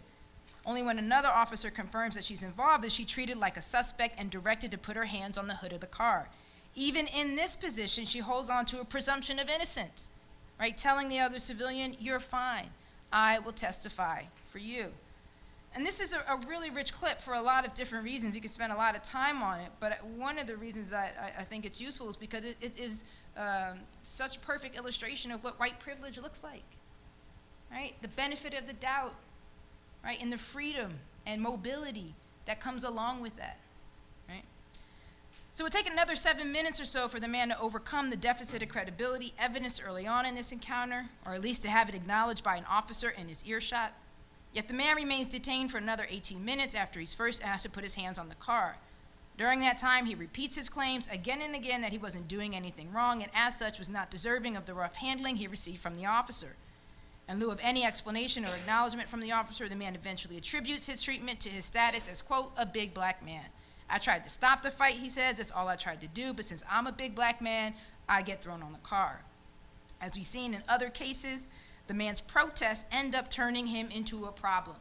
Only when another officer confirms that she's involved is she treated like a suspect and directed to put her hands on the hood of the car. Even in this position, she holds on to a presumption of innocence, right? Telling the other civilian, you're fine. I will testify for you. And this is a really rich clip for a lot of different reasons. You could spend a lot of time on it, but one of the reasons that I think it's useful is because it is such a perfect illustration of what white privilege looks like, right? The benefit of the doubt, right? And the freedom and mobility that comes along with that, right? So it would take another 7 minutes or so for the man to overcome the deficit of credibility evidenced early on in this encounter, or at least to have it acknowledged by an officer in his earshot. Yet the man remains detained for another 18 minutes after he's first asked to put his hands on the car. During that time, he repeats his claims again and again that he wasn't doing anything wrong and as such was not deserving of the rough handling he received from the officer. In lieu of any explanation or acknowledgement from the officer, the man eventually attributes his treatment to his status as, quote, a big black man. I tried to stop the fight, he says, that's all I tried to do, but since I'm a big black man, I get thrown on the car. As we've seen in other cases, the man's protests end up turning him into a problem.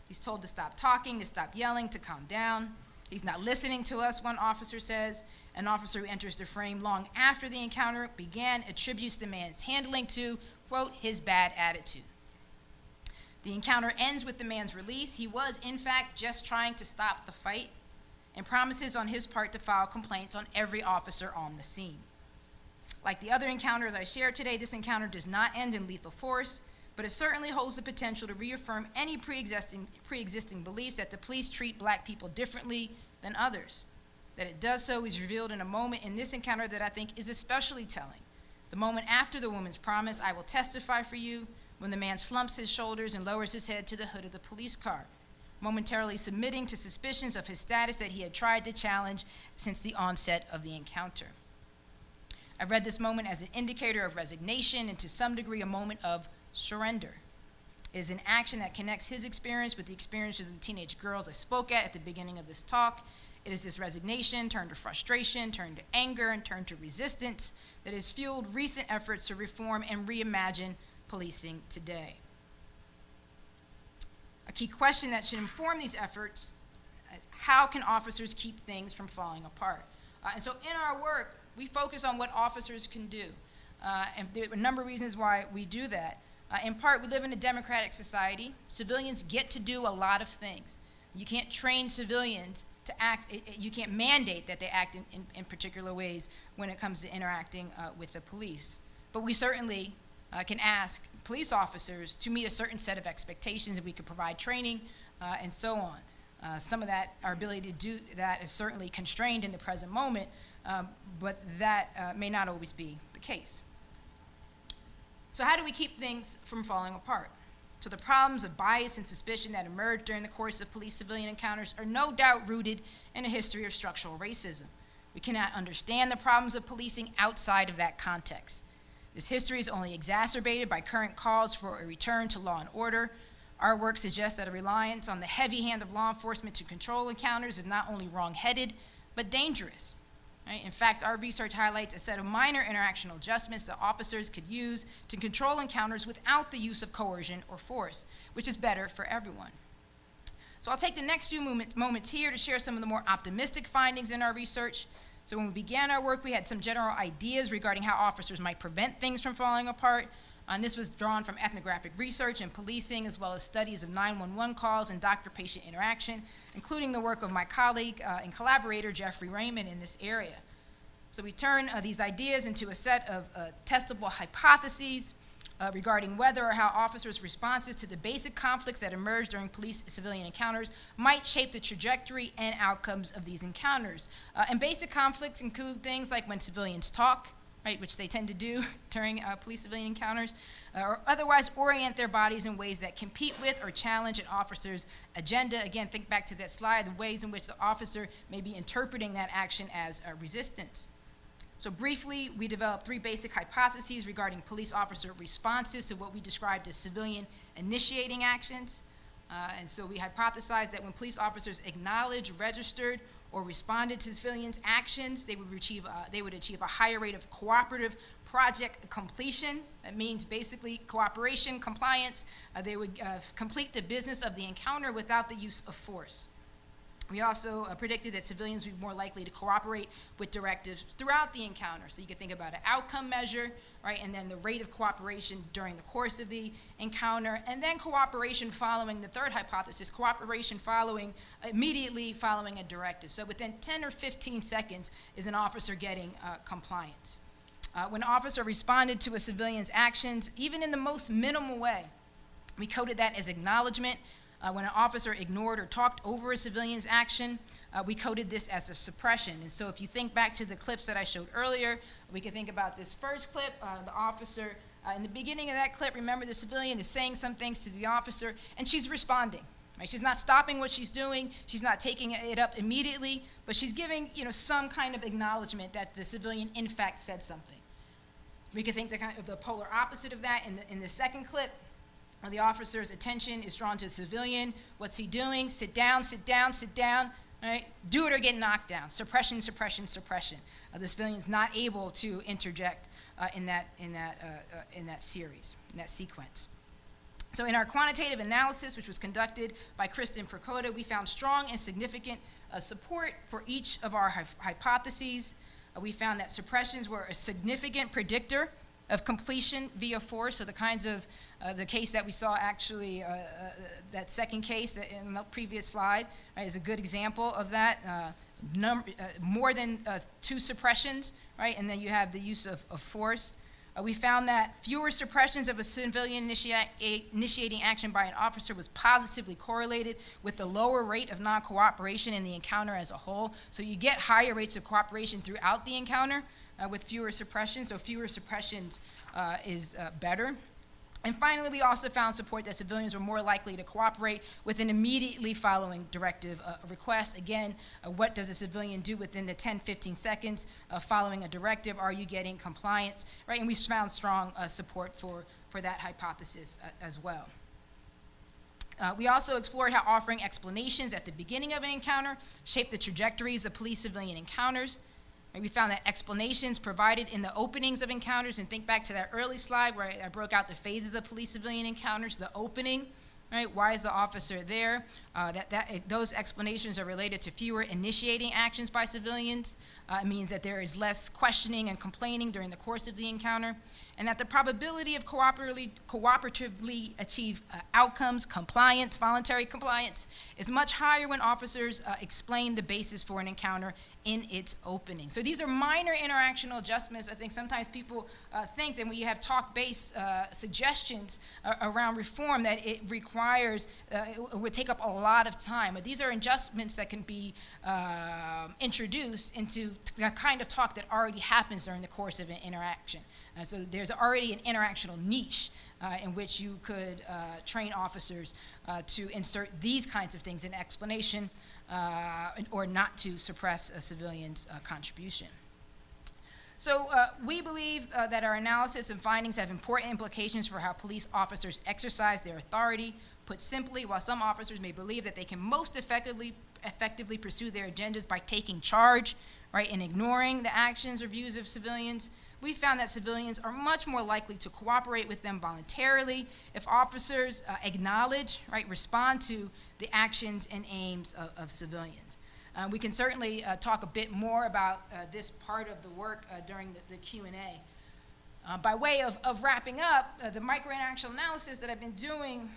He's told to stop talking, to stop yelling, to calm down. He's not listening to us, one officer says. An officer who enters the frame long after the encounter began attributes the man's handling to, quote, his bad attitude. The encounter ends with the man's release. He was, in fact, just trying to stop the fight and promises on his part to file complaints on every officer on the scene. Like the other encounters I shared today, this encounter does not end in lethal force, but it certainly holds the potential to reaffirm any pre-existing beliefs that the police treat black people differently than others. That it does so is revealed in a moment in this encounter that I think is especially telling. The moment after the woman's promise, I will testify for you, when the man slumps his shoulders and lowers his head to the hood of the police car, momentarily submitting to suspicions of his status that he had tried to challenge since the onset of the encounter. I read this moment as an indicator of resignation and to some degree a moment of surrender. It is an action that connects his experience with the experiences of the teenage girls I spoke at the beginning of this talk. It is this resignation turned to frustration, turned to anger, and turned to resistance that has fueled recent efforts to reform and reimagine policing today. A key question that should inform these efforts is how can officers keep things from falling apart? And so in our work, we focus on what officers can do. And there are a number of reasons why we do that. In part, we live in a democratic society. Civilians get to do a lot of things. You can't train civilians to act, you can't mandate that they act in particular ways when it comes to interacting with the police. But we certainly can ask police officers to meet a certain set of expectations, and we could provide training and so on. Some of that, our ability to do that is certainly constrained in the present moment, but that may not always be the case. So how do we keep things from falling apart? So the problems of bias and suspicion that emerged during the course of police-civilian encounters are no doubt rooted in a history of structural racism. We cannot understand the problems of policing outside of that context. This history is only exacerbated by current calls for a return to law and order. Our work suggests that a reliance on the heavy hand of law enforcement to control encounters is not only wrong-headed, but dangerous. Right? In fact, our research highlights a set of minor interactional adjustments that officers could use to control encounters without the use of coercion or force, which is better for everyone. So I'll take the next few moments here to share some of the more optimistic findings in our research. So when we began our work, we had some general ideas regarding how officers might prevent things from falling apart. And this was drawn from ethnographic research and policing, as well as studies of 911 calls and doctor-patient interaction, including the work of my colleague and collaborator, Jeffrey Raymond, in this area. So we turn these ideas into a set of testable hypotheses regarding whether or how officers' responses to the basic conflicts that emerge during police-civilian encounters might shape the trajectory and outcomes of these encounters. And basic conflicts include things like when civilians talk, right, which they tend to do during police-civilian encounters, or otherwise orient their bodies in ways that compete with or challenge an officer's agenda. Again, think back to that slide, the ways in which the officer may be interpreting that action as resistance. So briefly, we developed 3 basic hypotheses regarding police officer responses to what we described as civilian initiating actions. And so we hypothesized that when police officers acknowledged, registered, or responded to civilians' actions, they would achieve a higher rate of cooperative project completion. That means basically cooperation, compliance. They would complete the business of the encounter without the use of force. We also predicted that civilians would be more likely to cooperate with directives throughout the encounter. So you could think about an outcome measure, right, and then the rate of cooperation during the course of the encounter, and then cooperation following the third hypothesis, cooperation immediately following a directive. So within 10 or 15 seconds is an officer getting compliance. When an officer responded to a civilian's actions, even in the most minimal way, we coded that as acknowledgement. When an officer ignored or talked over a civilian's action, we coded this as a suppression. And so if you think back to the clips that I showed earlier, we could think about this first clip. The officer, in the beginning of that clip, remember the civilian is saying some things to the officer, and she's responding. Right? She's not stopping what she's doing. She's not taking it up immediately, but she's giving some kind of acknowledgement that the civilian, in fact, said something. We could think of the polar opposite of that in the second clip. The officer's attention is drawn to the civilian. What's he doing? Sit down, sit down, sit down. Right? Do it or get knocked down. Suppression, suppression, suppression. The civilian's not able to interject in that series, in that sequence. So in our quantitative analysis, which was conducted by Kristen Prokota, we found strong and significant support for each of our hypotheses. We found that suppressions were a significant predictor of completion via force. So the kinds of, the case that we saw actually, that second case in the previous slide, right, is a good example of that. More than 2 suppressions, right, and then you have the use of force. We found that fewer suppressions of a civilian initiating action by an officer was positively correlated with the lower rate of non-cooperation in the encounter as a whole. So you get higher rates of cooperation throughout the encounter with fewer suppressions. So fewer suppressions is better. And finally, we also found support that civilians were more likely to cooperate with an immediately following directive request. Again, what does a civilian do within the 10, 15 seconds following a directive? Are you getting compliance? Right? And we found strong support for that hypothesis as well. We also explored how offering explanations at the beginning of an encounter shaped the trajectories of police-civilian encounters. And we found that explanations provided in the openings of encounters, and think back to that early slide where I broke out the phases of police-civilian encounters, the opening, right? Why is the officer there? Those explanations are related to fewer initiating actions by civilians. It means that there is less questioning and complaining during the course of the encounter, and that the probability of cooperatively achieved outcomes, compliance, voluntary compliance, is much higher when officers explain the basis for an encounter in its opening. So these are minor interactional adjustments. I think sometimes people think that when you have talk-based suggestions around reform that it requires, it would take up a lot of time. But these are adjustments that can be introduced into the kind of talk that already happens during the course of an interaction. So there's already an interactional niche in which you could train officers to insert these kinds of things in explanation or not to suppress a civilian's contribution. So we believe that our analysis and findings have important implications for how police officers exercise their authority. Put simply, while some officers may believe that they can most effectively pursue their agendas by taking charge, right, and ignoring the actions or views of civilians, we found that civilians are much more likely to cooperate with them voluntarily if officers acknowledge, right, respond to the actions and aims of civilians. We can certainly talk a bit more about this part of the work during the Q&A. By way of wrapping up, the micro-interactional analysis that I've been doing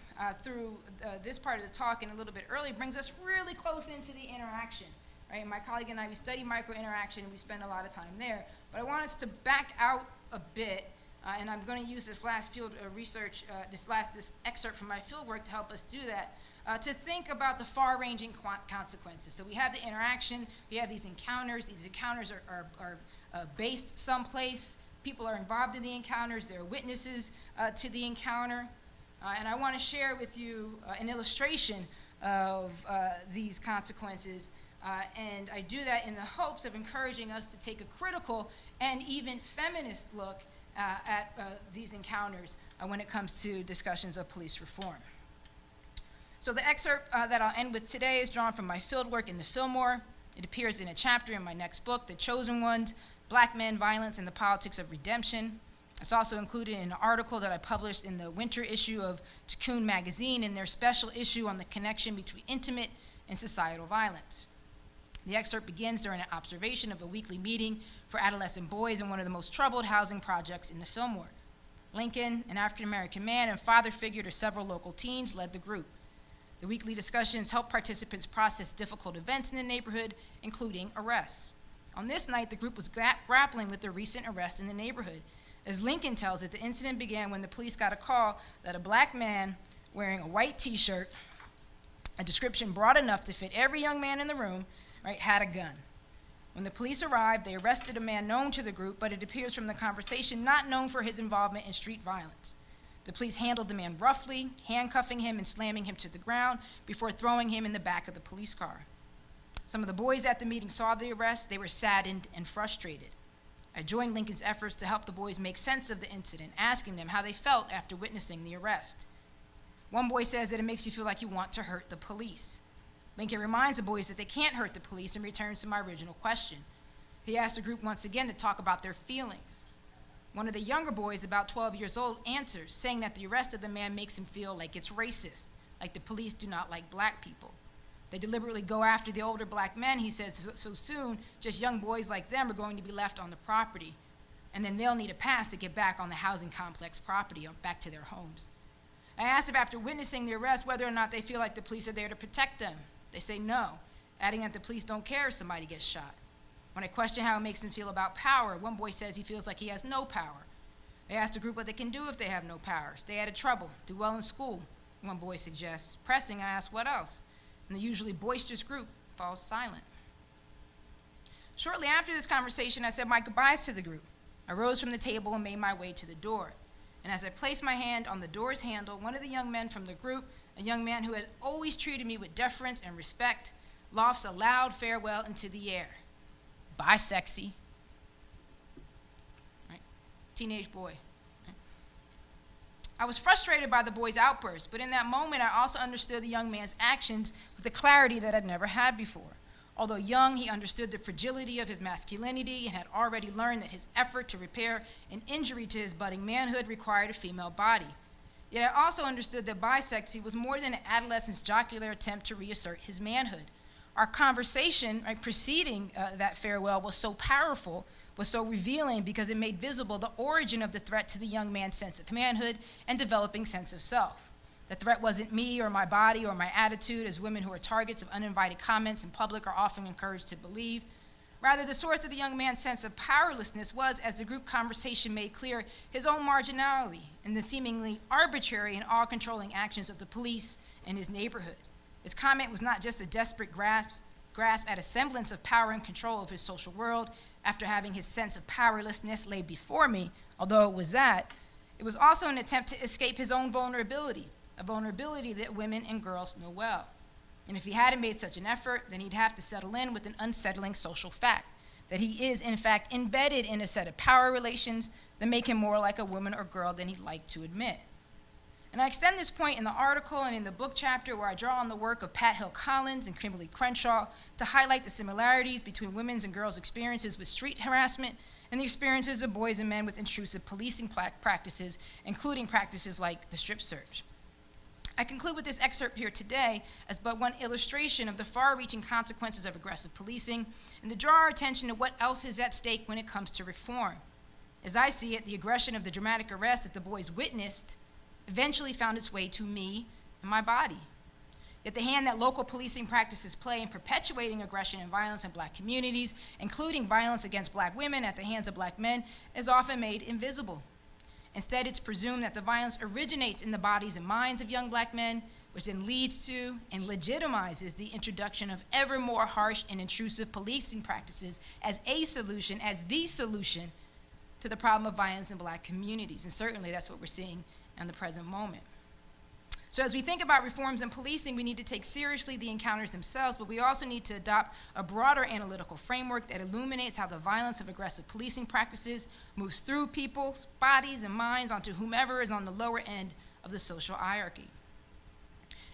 through this part of the talk and a little bit earlier brings us really close into the interaction. Right? My colleague and I, we study micro-interaction, and we spend a lot of time there. But I want us to back out a bit, and I'm going to use this last field research, this excerpt from my field work to help us do that, to think about the far-ranging consequences. So we have the interaction, we have these encounters. These encounters are based someplace. People are involved in the encounters. There are witnesses to the encounter. And I want to share with you an illustration of these consequences. And I do that in the hopes of encouraging us to take a critical and even feminist look at these encounters when it comes to discussions of police reform. So the excerpt that I'll end with today is drawn from my fieldwork in the Fillmore. It appears in a chapter in my next book, The Chosen Ones, Black Men, Violence, and the Politics of Redemption. It's also included in an article that I published in the winter issue of Tikkun magazine in their special issue on the connection between intimate and societal violence. The excerpt begins during an observation of a weekly meeting for adolescent boys in one of the most troubled housing projects in the Fillmore. Lincoln, an African-American man and father figure to several local teens, led the group. The weekly discussions helped participants process difficult events in the neighborhood, including arrests. On this night, the group was grappling with the recent arrest in the neighborhood. As Lincoln tells it, the incident began when the police got a call that a black man wearing a white t-shirt, a description broad enough to fit every young man in the room, right, had a gun. When the police arrived, they arrested a man known to the group, but it appears from the conversation not known for his involvement in street violence. The police handled the man roughly, handcuffing him and slamming him to the ground before throwing him in the back of the police car. Some of the boys at the meeting saw the arrest. They were saddened and frustrated. I joined Lincoln's efforts to help the boys make sense of the incident, asking them how they felt after witnessing the arrest. One boy says that it makes you feel like you want to hurt the police. Lincoln reminds the boys that they can't hurt the police and returns to my original question. He asked the group once again to talk about their feelings. One of the younger boys, about 12 years old, answers, saying that the arrest of the man makes him feel like it's racist, like the police do not like black people. They deliberately go after the older black men, he says, so soon just young boys like them are going to be left on the property, and then they'll need a pass to get back on the housing complex property, or back to their homes. I asked them after witnessing the arrest whether or not they feel like the police are there to protect them. They say no, adding that the police don't care if somebody gets shot. When I question how it makes them feel about power, one boy says he feels like he has no power. I asked the group what they can do if they have no power. Stay out of trouble, do well in school, one boy suggests. Pressing, I ask what else? And the usually boisterous group falls silent. Shortly after this conversation, I said my goodbyes to the group. I rose from the table and made my way to the door. And as I placed my hand on the door's handle, one of the young men from the group, a young man who had always treated me with deference and respect, lofts a loud farewell into the air. Bye, sexy. Right? Teenage boy. I was frustrated by the boy's outburst, but in that moment, I also understood the young man's actions with a clarity that I'd never had before. Although young, he understood the fragility of his masculinity and had already learned that his effort to repair an injury to his budding manhood required a female body. Yet I also understood that bisexuality was more than an adolescent's jocular attempt to reassert his manhood. Our conversation, right, preceding that farewell was so powerful, was so revealing because it made visible the origin of the threat to the young man's sense of manhood and developing sense of self. The threat wasn't me or my body or my attitude, as women who are targets of uninvited comments in public are often encouraged to believe. Rather, the source of the young man's sense of powerlessness was, as the group conversation made clear, his own marginality and the seemingly arbitrary and all-controlling actions of the police in his neighborhood. His comment was not just a desperate grasp at a semblance of power and control of his social world after having his sense of powerlessness laid before me, although it was that, it was also an attempt to escape his own vulnerability, a vulnerability that women and girls know well. And if he hadn't made such an effort, then he'd have to settle in with an unsettling social fact, that he is, in fact, embedded in a set of power relations that make him more like a woman or girl than he'd like to admit. And I extend this point in the article and in the book chapter where I draw on the work of Pat Hill Collins and Kimberly Crenshaw to highlight the similarities between women's and girls' experiences with street harassment and the experiences of boys and men with intrusive policing practices, including practices like the strip search. I conclude with this excerpt here today as but one illustration of the far-reaching consequences of aggressive policing and to draw our attention to what else is at stake when it comes to reform. As I see it, the aggression of the dramatic arrest that the boys witnessed eventually found its way to me and my body. Yet the hand that local policing practices play in perpetuating aggression and violence in black communities, including violence against black women at the hands of black men, is often made invisible. Instead, it's presumed that the violence originates in the bodies and minds of young black men, which then leads to and legitimizes the introduction of ever more harsh and intrusive policing practices as a solution, as the solution to the problem of violence in black communities. And certainly that's what we're seeing in the present moment. So as we think about reforms in policing, we need to take seriously the encounters themselves, but we also need to adopt a broader analytical framework that illuminates how the violence of aggressive policing practices moves through people's bodies and minds onto whomever is on the lower end of the social hierarchy.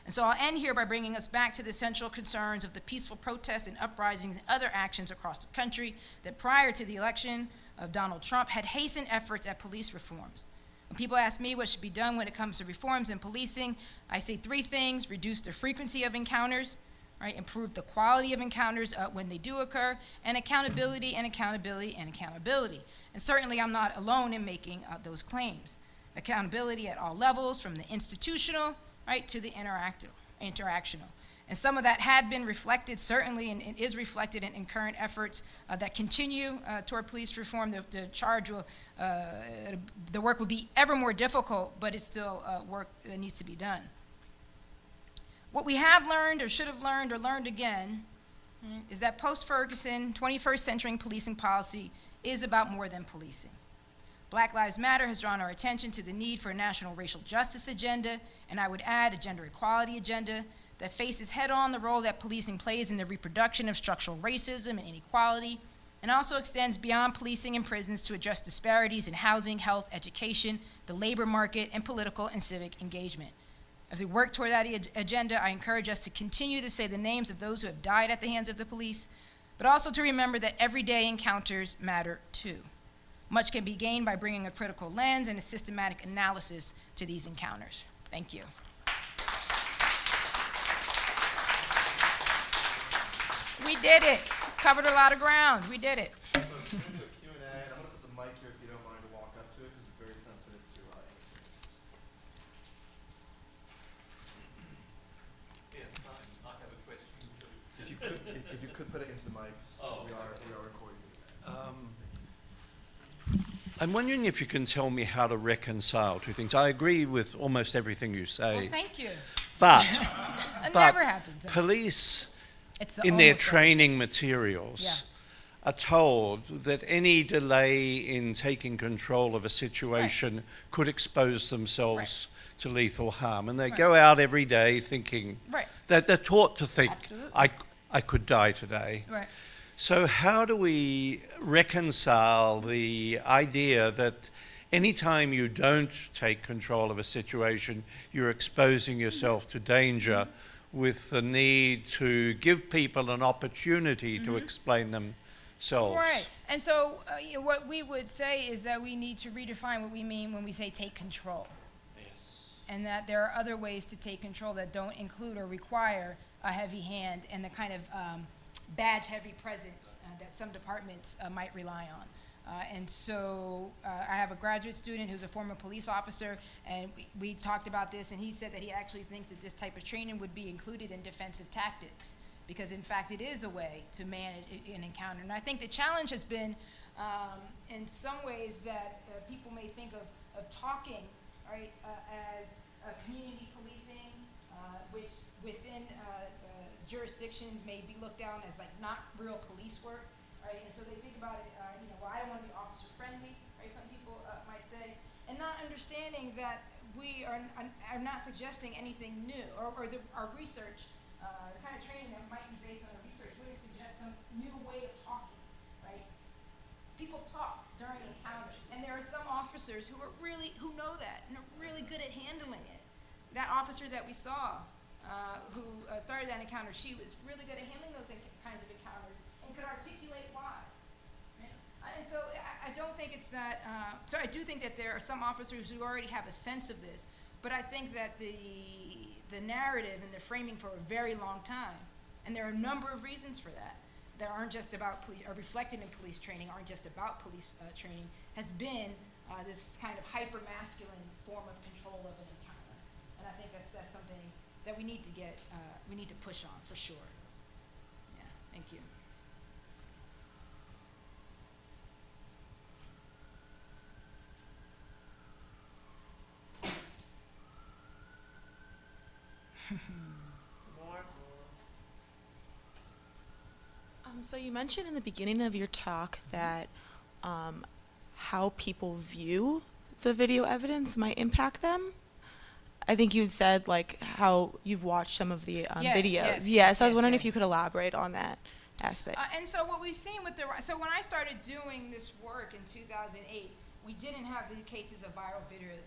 And so I'll end here by bringing us back to the central concerns of the peaceful protests and uprisings and other actions across the country that prior to the election of Donald Trump had hastened efforts at police reforms. When people ask me what should be done when it comes to reforms in policing, I say three things: reduce the frequency of encounters, right? Improve the quality of encounters when they do occur, and accountability and accountability and accountability. And certainly I'm not alone in making those claims. Accountability at all levels, from the institutional, right, to the interactional. And some of that had been reflected, certainly, and is reflected in current efforts that continue toward police reform. The work will be ever more difficult, but it's still work that needs to be done. What we have learned, or should have learned, or learned again, is that post-Ferguson, 21st century policing policy is about more than policing. Black Lives Matter has drawn our attention to the need for a national racial justice agenda, and I would add a gender equality agenda that faces head-on the role that policing plays in the reproduction of structural racism and inequality, and also extends beyond policing and prisons to address disparities in housing, health, education, the labor market, and political and civic engagement. As we work toward that agenda, I encourage us to continue to say the names of those who have died at the hands of the police, but also to remember that everyday encounters matter too. Much can be gained by bringing a critical lens and a systematic analysis to these encounters. Thank you. We did it. Covered a lot of ground. We did it. So it's going to do a Q&A. I'm going to put the mic here if you don't mind to walk up to it, because it's very sensitive to interference. Yeah, fine. I have a question too. If you could put it into the mics, because we are recording. I'm wondering if you can tell me how to reconcile two things. I agree with almost everything you say. Well, thank you. But, It never happens. Police, It's in their almost training materials, are told that any delay in taking control of a situation could expose themselves to lethal harm. And they go out every day thinking, that they're taught to think, I could die today. Right. So how do we reconcile the idea that anytime you don't take control of a situation, you're exposing yourself to danger, with the need to give people an opportunity to explain themselves? Right. And so what we would say is that we need to redefine what we mean when we say take control. Yes. And that there are other ways to take control that don't include or require a heavy hand and the kind of badge-heavy presence that some departments might rely on. And so I have a graduate student who's a former police officer, and we talked about this, and he said that he actually thinks that this type of training would be included in defensive tactics, because in fact it is a way to manage an encounter. And I think the challenge has been, in some ways, that people may think of talking, right, as community policing, which within jurisdictions may be looked down as like not real police work, right? And so they think about it, well, I don't want to be officer friendly, right? Some people might say, and not understanding that we are not suggesting anything new, or our research, the kind of training that might be based on our research wouldn't suggest some new way of talking, right? People talk during encounters, and there are some officers who know that and are really good at handling it. That officer that we saw, who started that encounter, she was really good at handling those kinds of encounters and could articulate why. Right? And so I don't think it's that, so I do think that there are some officers who already have a sense of this, but I think that the narrative and the framing for a very long time, and there are a number of reasons for that aren't just about police, are reflected in police training, aren't just about police training, has been this kind of hyper-masculine form of control of an encounter. And I think that's something that we need to get, we need to push on for sure. Yeah, thank you. So you mentioned in the beginning of your talk that how people view the video evidence might impact them. I think you had said like how you've watched some of the videos. Yes, I was wondering if you could elaborate on that aspect. And so what we've seen with so when I started doing this work in 2008, we didn't have the cases of viral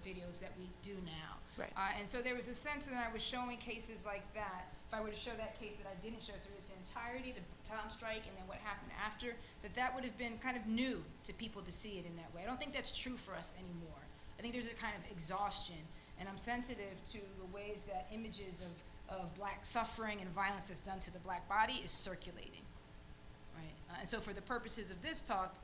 videos that we do now. Right. And so there was a sense that I was showing cases like that. If I were to show that case that I didn't show through its entirety, the baton strike, and then what happened after, that would have been kind of new to people to see it in that way. I don't think that's true for us anymore. I think there's a kind of exhaustion, and I'm sensitive to the ways that images of black suffering and violence that's done to the black body is circulating, right? And so for the purposes of this talk,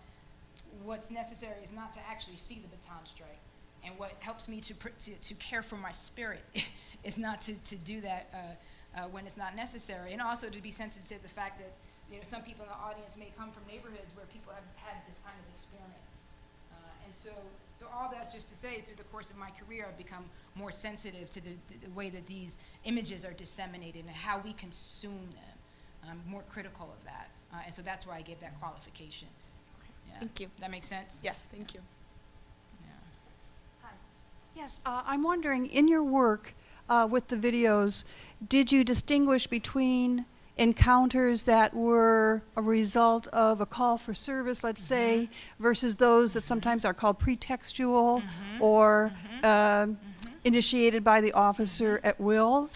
what's necessary is not to actually see the baton strike. And what helps me to care for my spirit is not to do that when it's not necessary. And also to be sensitive to the fact that some people in the audience may come from neighborhoods where people have had this kind of experience. And so all that's just to say is through the course of my career, I've become more sensitive to the way that these images are disseminated and how we consume them. I'm more critical of that. And so that's why I gave that qualification. Okay. Yeah. Thank you. That makes sense? Yes, thank you. Yes, I'm wondering, in your work with the videos, did you distinguish between encounters that were a result of a call for service, let's say, versus those that sometimes are called pretextual or initiated by the officer at will?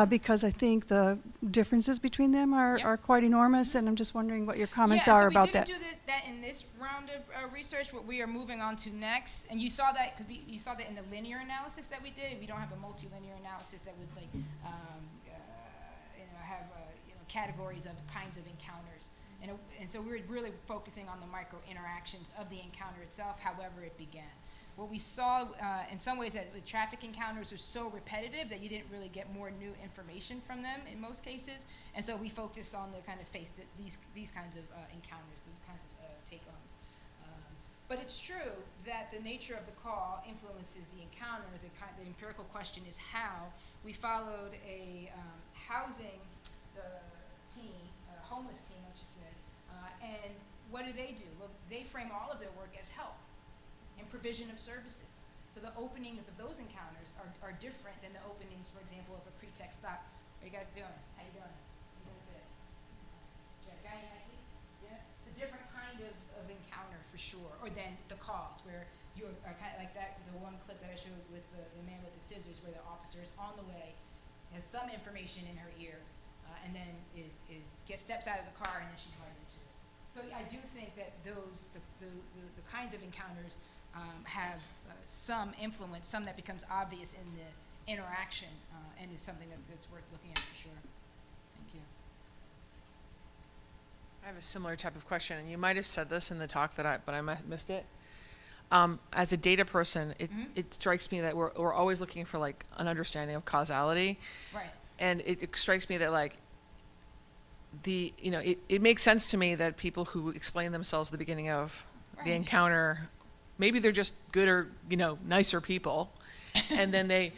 Because I think the differences between them are quite enormous, and I'm just wondering what your comments are about that. We didn't do that in this round of research. What we are moving on to next, and you saw that in the linear analysis that we did. We don't have a multilinear analysis that would have categories of kinds of encounters, and so we were really focusing on the micro interactions of the encounter itself, however it began. What we saw in some ways that the traffic encounters are so repetitive that you didn't really get more new information from them in most cases, and so we focused on the kind of these kinds of encounters, these kinds of take-ons. But it's true that the nature of the call influences the encounter. The empirical question is how. We followed a housing team, a homeless team, I should say, and what do? Well, they frame all of their work as help and provision of services. So the openings of those encounters are different than the openings, for example, of a pretext stop. What are you guys doing? How you doing? You doing today? Jack, guy, Nikki? Yeah? It's a different kind of encounter for sure. Or then the calls where you are kind of like that, the one clip that I showed with the man with the scissors where the officer is on the way, has some information in her ear, and then steps out of the car and then she's right into it. So I do think that the kinds of encounters have some influence, some that becomes obvious in the interaction, and is something that's worth looking at for sure. Thank you. I have a similar type of question, and you might have said this in the talk but I missed it. As a data person, it strikes me that we're always looking for like an understanding of causality, right? And it strikes me that like it makes sense to me that people who explain themselves at the beginning of the encounter, maybe they're just good or nicer people, and then they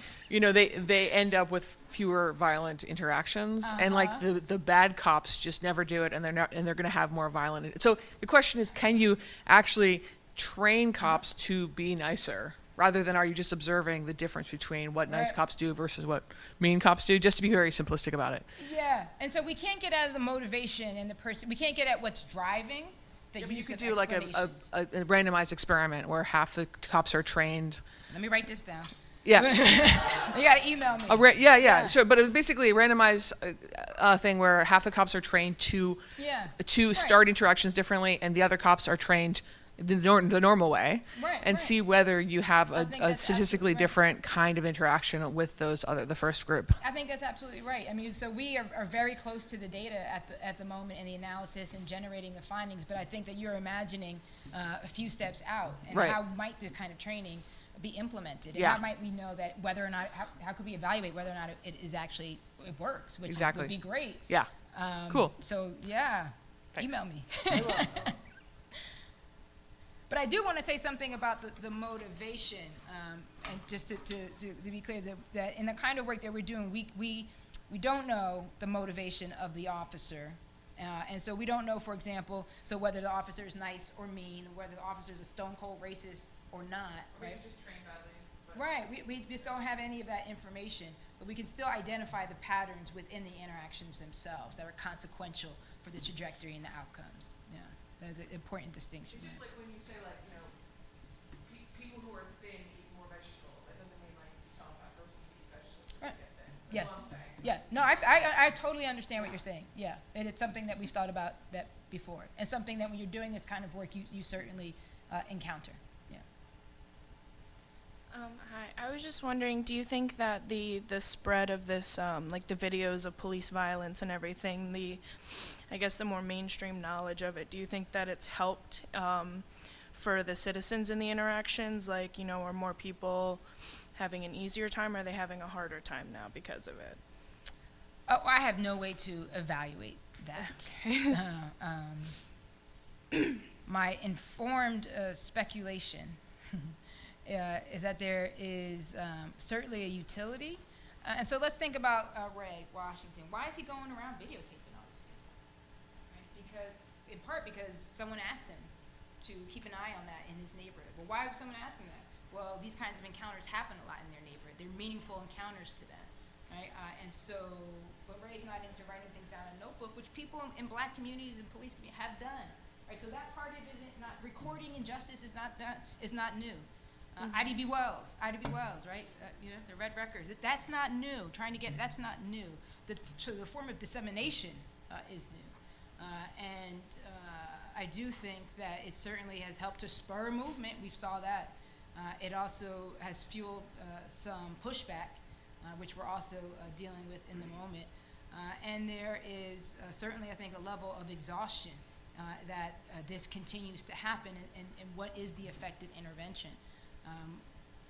end up with fewer violent interactions, and like the bad cops just never do it, and they're going to have more violent. So the question is, can you actually train cops to be nicer, rather than are you just observing the difference between what nice cops do versus what mean cops do, just to be very simplistic about it? Yeah, and so we can't get out of the motivation and the person. We can't get at what's driving the use you could of do like a randomized experiment where half the cops are trained. Let me write this down. Yeah. You gotta email me. Sure. But it was basically a randomized thing where half the cops are trained to start interactions differently, and the other cops are trained the normal way, see whether you have a statistically different kind of interaction with the first group. I think that's absolutely right. I mean, so we are very close to the data at the moment in the analysis and generating the findings, but I think that you're imagining a few steps out, and how might the kind of training be implemented, and how might we know that whether or not, how could we evaluate whether or not it works, which would be great. Yeah. Cool. So thanks. Email me. But I do want to say something about the motivation, and just to be clear, that in the kind of work that we're doing, we don't know the motivation of the officer. And so we don't know, for example, whether the officer is nice or mean, whether the officer is a stone cold racist or not. Right? We just train badly. Right. We just don't have any of that information, but we can still identify the patterns within the interactions themselves that are consequential for the trajectory and the outcomes. Yeah. That's an important distinction. It's just like when you say, like, people who are thin eat more vegetables. That doesn't mean like you tell a fat person to Yes. Yeah. No, I totally understand what you're saying. Yeah. And it's something that we've thought about that before. And something that when you're doing this kind of work, you certainly encounter. Yeah. Hi. I was just wondering, do you think that the spread of this, like the videos of police violence and everything, I guess the more mainstream knowledge of it, do you think that it's helped for the citizens in the interactions? Like, are more people having an easier time, or are they having a harder time now because of it? Oh, I have no way to evaluate that. My informed speculation is that there is certainly a utility. And so let's think about Ray Washington. Why is he going around videotaping all these people? Right? Because, in part because someone asked him to keep an eye on that in his neighborhood. Well, why would someone ask him that? Well, these kinds of encounters happen a lot in their neighborhood. They're meaningful encounters to them, right? And so, but Ray's not into writing things down in a notebook, which people in black communities and police communities have done, right? So that part of it isn't not recording injustice is not new. IDB Wells, right? The Red Record. That's not new. That's not new. So the form of dissemination is new, and I do think that it certainly has helped to spur movement. We saw that. It also has fueled some pushback, which we're also dealing with in the moment. And there is certainly, I think, a level of exhaustion that this continues to happen, and what is the effective intervention?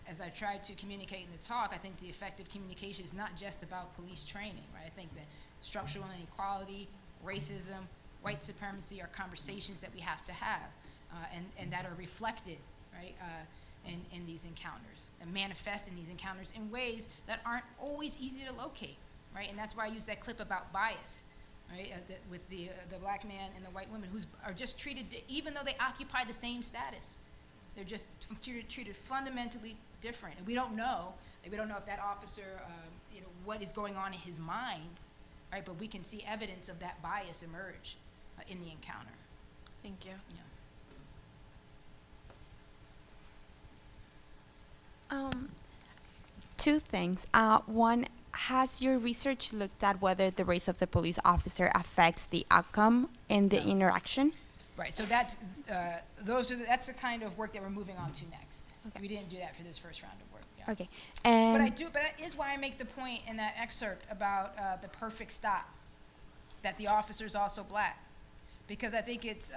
As I tried to communicate in the talk, I think the effective communication is not just about police training, right? I think that structural inequality, racism, white supremacy are conversations that we have to have, and that are reflected, right, in these encounters, and manifest in these encounters in ways that aren't always easy to locate, right? And that's why I used that clip about bias, right, with the black man and the white woman who are just treated, even though they occupy the same status, they're just treated fundamentally different. And we don't know if that officer, what is going on in his mind, right? But we can see evidence of that bias emerge in the encounter. Thank you. Yeah. Two things. One, has your research looked at whether the race of the police officer affects the outcome in the interaction? Right. So that's the kind of work that we're moving on to next. Okay. We didn't do that for this first round of work. Yeah. Okay. But that is why I make the point in that excerpt about the perfect stop, that the officer is also black, because I think it's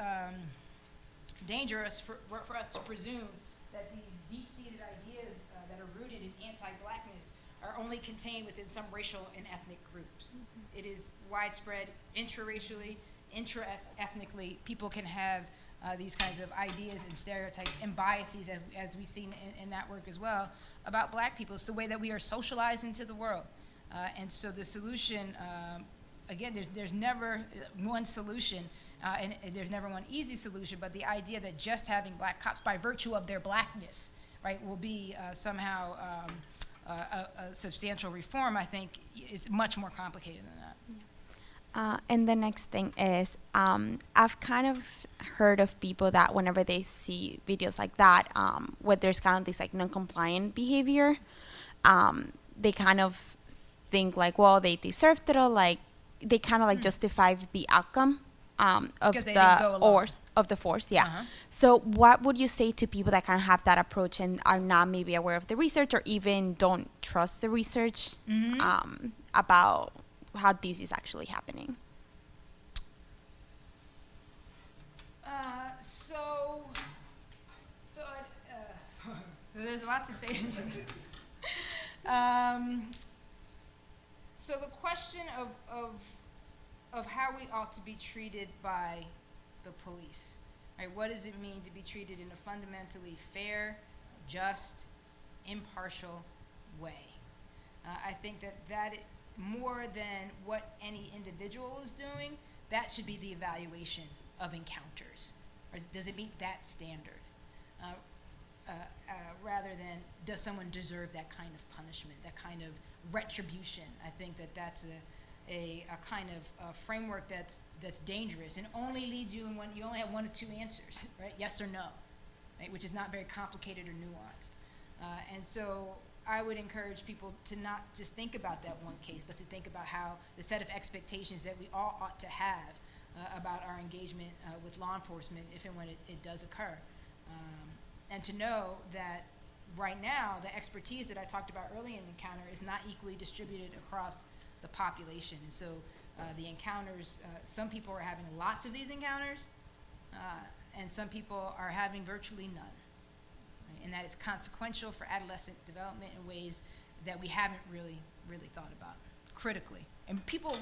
dangerous for us to presume that these deep-seated ideas that are rooted in anti-blackness are only contained within some racial and ethnic groups. Mm-hmm. It is widespread intraracially, intra-ethnically. People can have these kinds of ideas and stereotypes and biases, as we've seen in that work as well, about black people. It's the way that we are socialized into the world. And so the solution, again, there's never one solution, and there's never one easy solution, but the idea that just having black cops by virtue of their blackness, right, will be somehow a substantial reform, I think, is much more complicated than that. And the next thing is, I've kind of heard of people that whenever they see videos like that, where there's kind of this like non-compliant behavior, they kind of think like, well, they deserved it, or like they kind of like justify the outcome of the force, yeah. Uh-huh. So what would you say to people that kind of have that approach and are not maybe aware of the research, or even don't trust the research about how this is actually happening? So there's a lot to say. So the question of how we ought to be treated by the police, right? What does it mean to be treated in a fundamentally fair, just, impartial way? I think that more than what any individual is doing, that should be the evaluation of encounters. Or does it meet that standard? Rather than, does someone deserve that kind of punishment, that kind of retribution? I think that's a kind of framework that's dangerous and only leads you in one. You only have one or two answers, right? Yes or no, right? Which is not very complicated or nuanced. And so I would encourage people to not just think about that one case, but to think about how the set of expectations that we all ought to have about our engagement with law enforcement if and when it does occur. And to know that right now, the expertise that I talked about early in the encounter is not equally distributed across the population. And so the encounters, some people are having lots of these encounters, and some people are having virtually none. Right? And that is consequential for adolescent development in ways that we haven't really thought about critically. And people,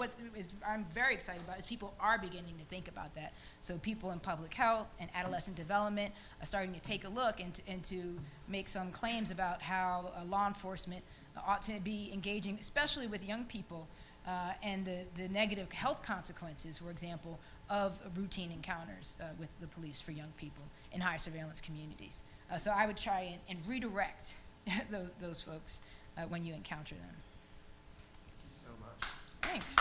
I'm very excited about is people are beginning to think about that. So people in public health and adolescent development are starting to take a look and to make some claims about how law enforcement ought to be engaging, especially with young people, and the negative health consequences, for example, of routine encounters with the police for young people in high surveillance communities. So I would try and redirect those folks when you encounter them. Thank you so much. Thanks.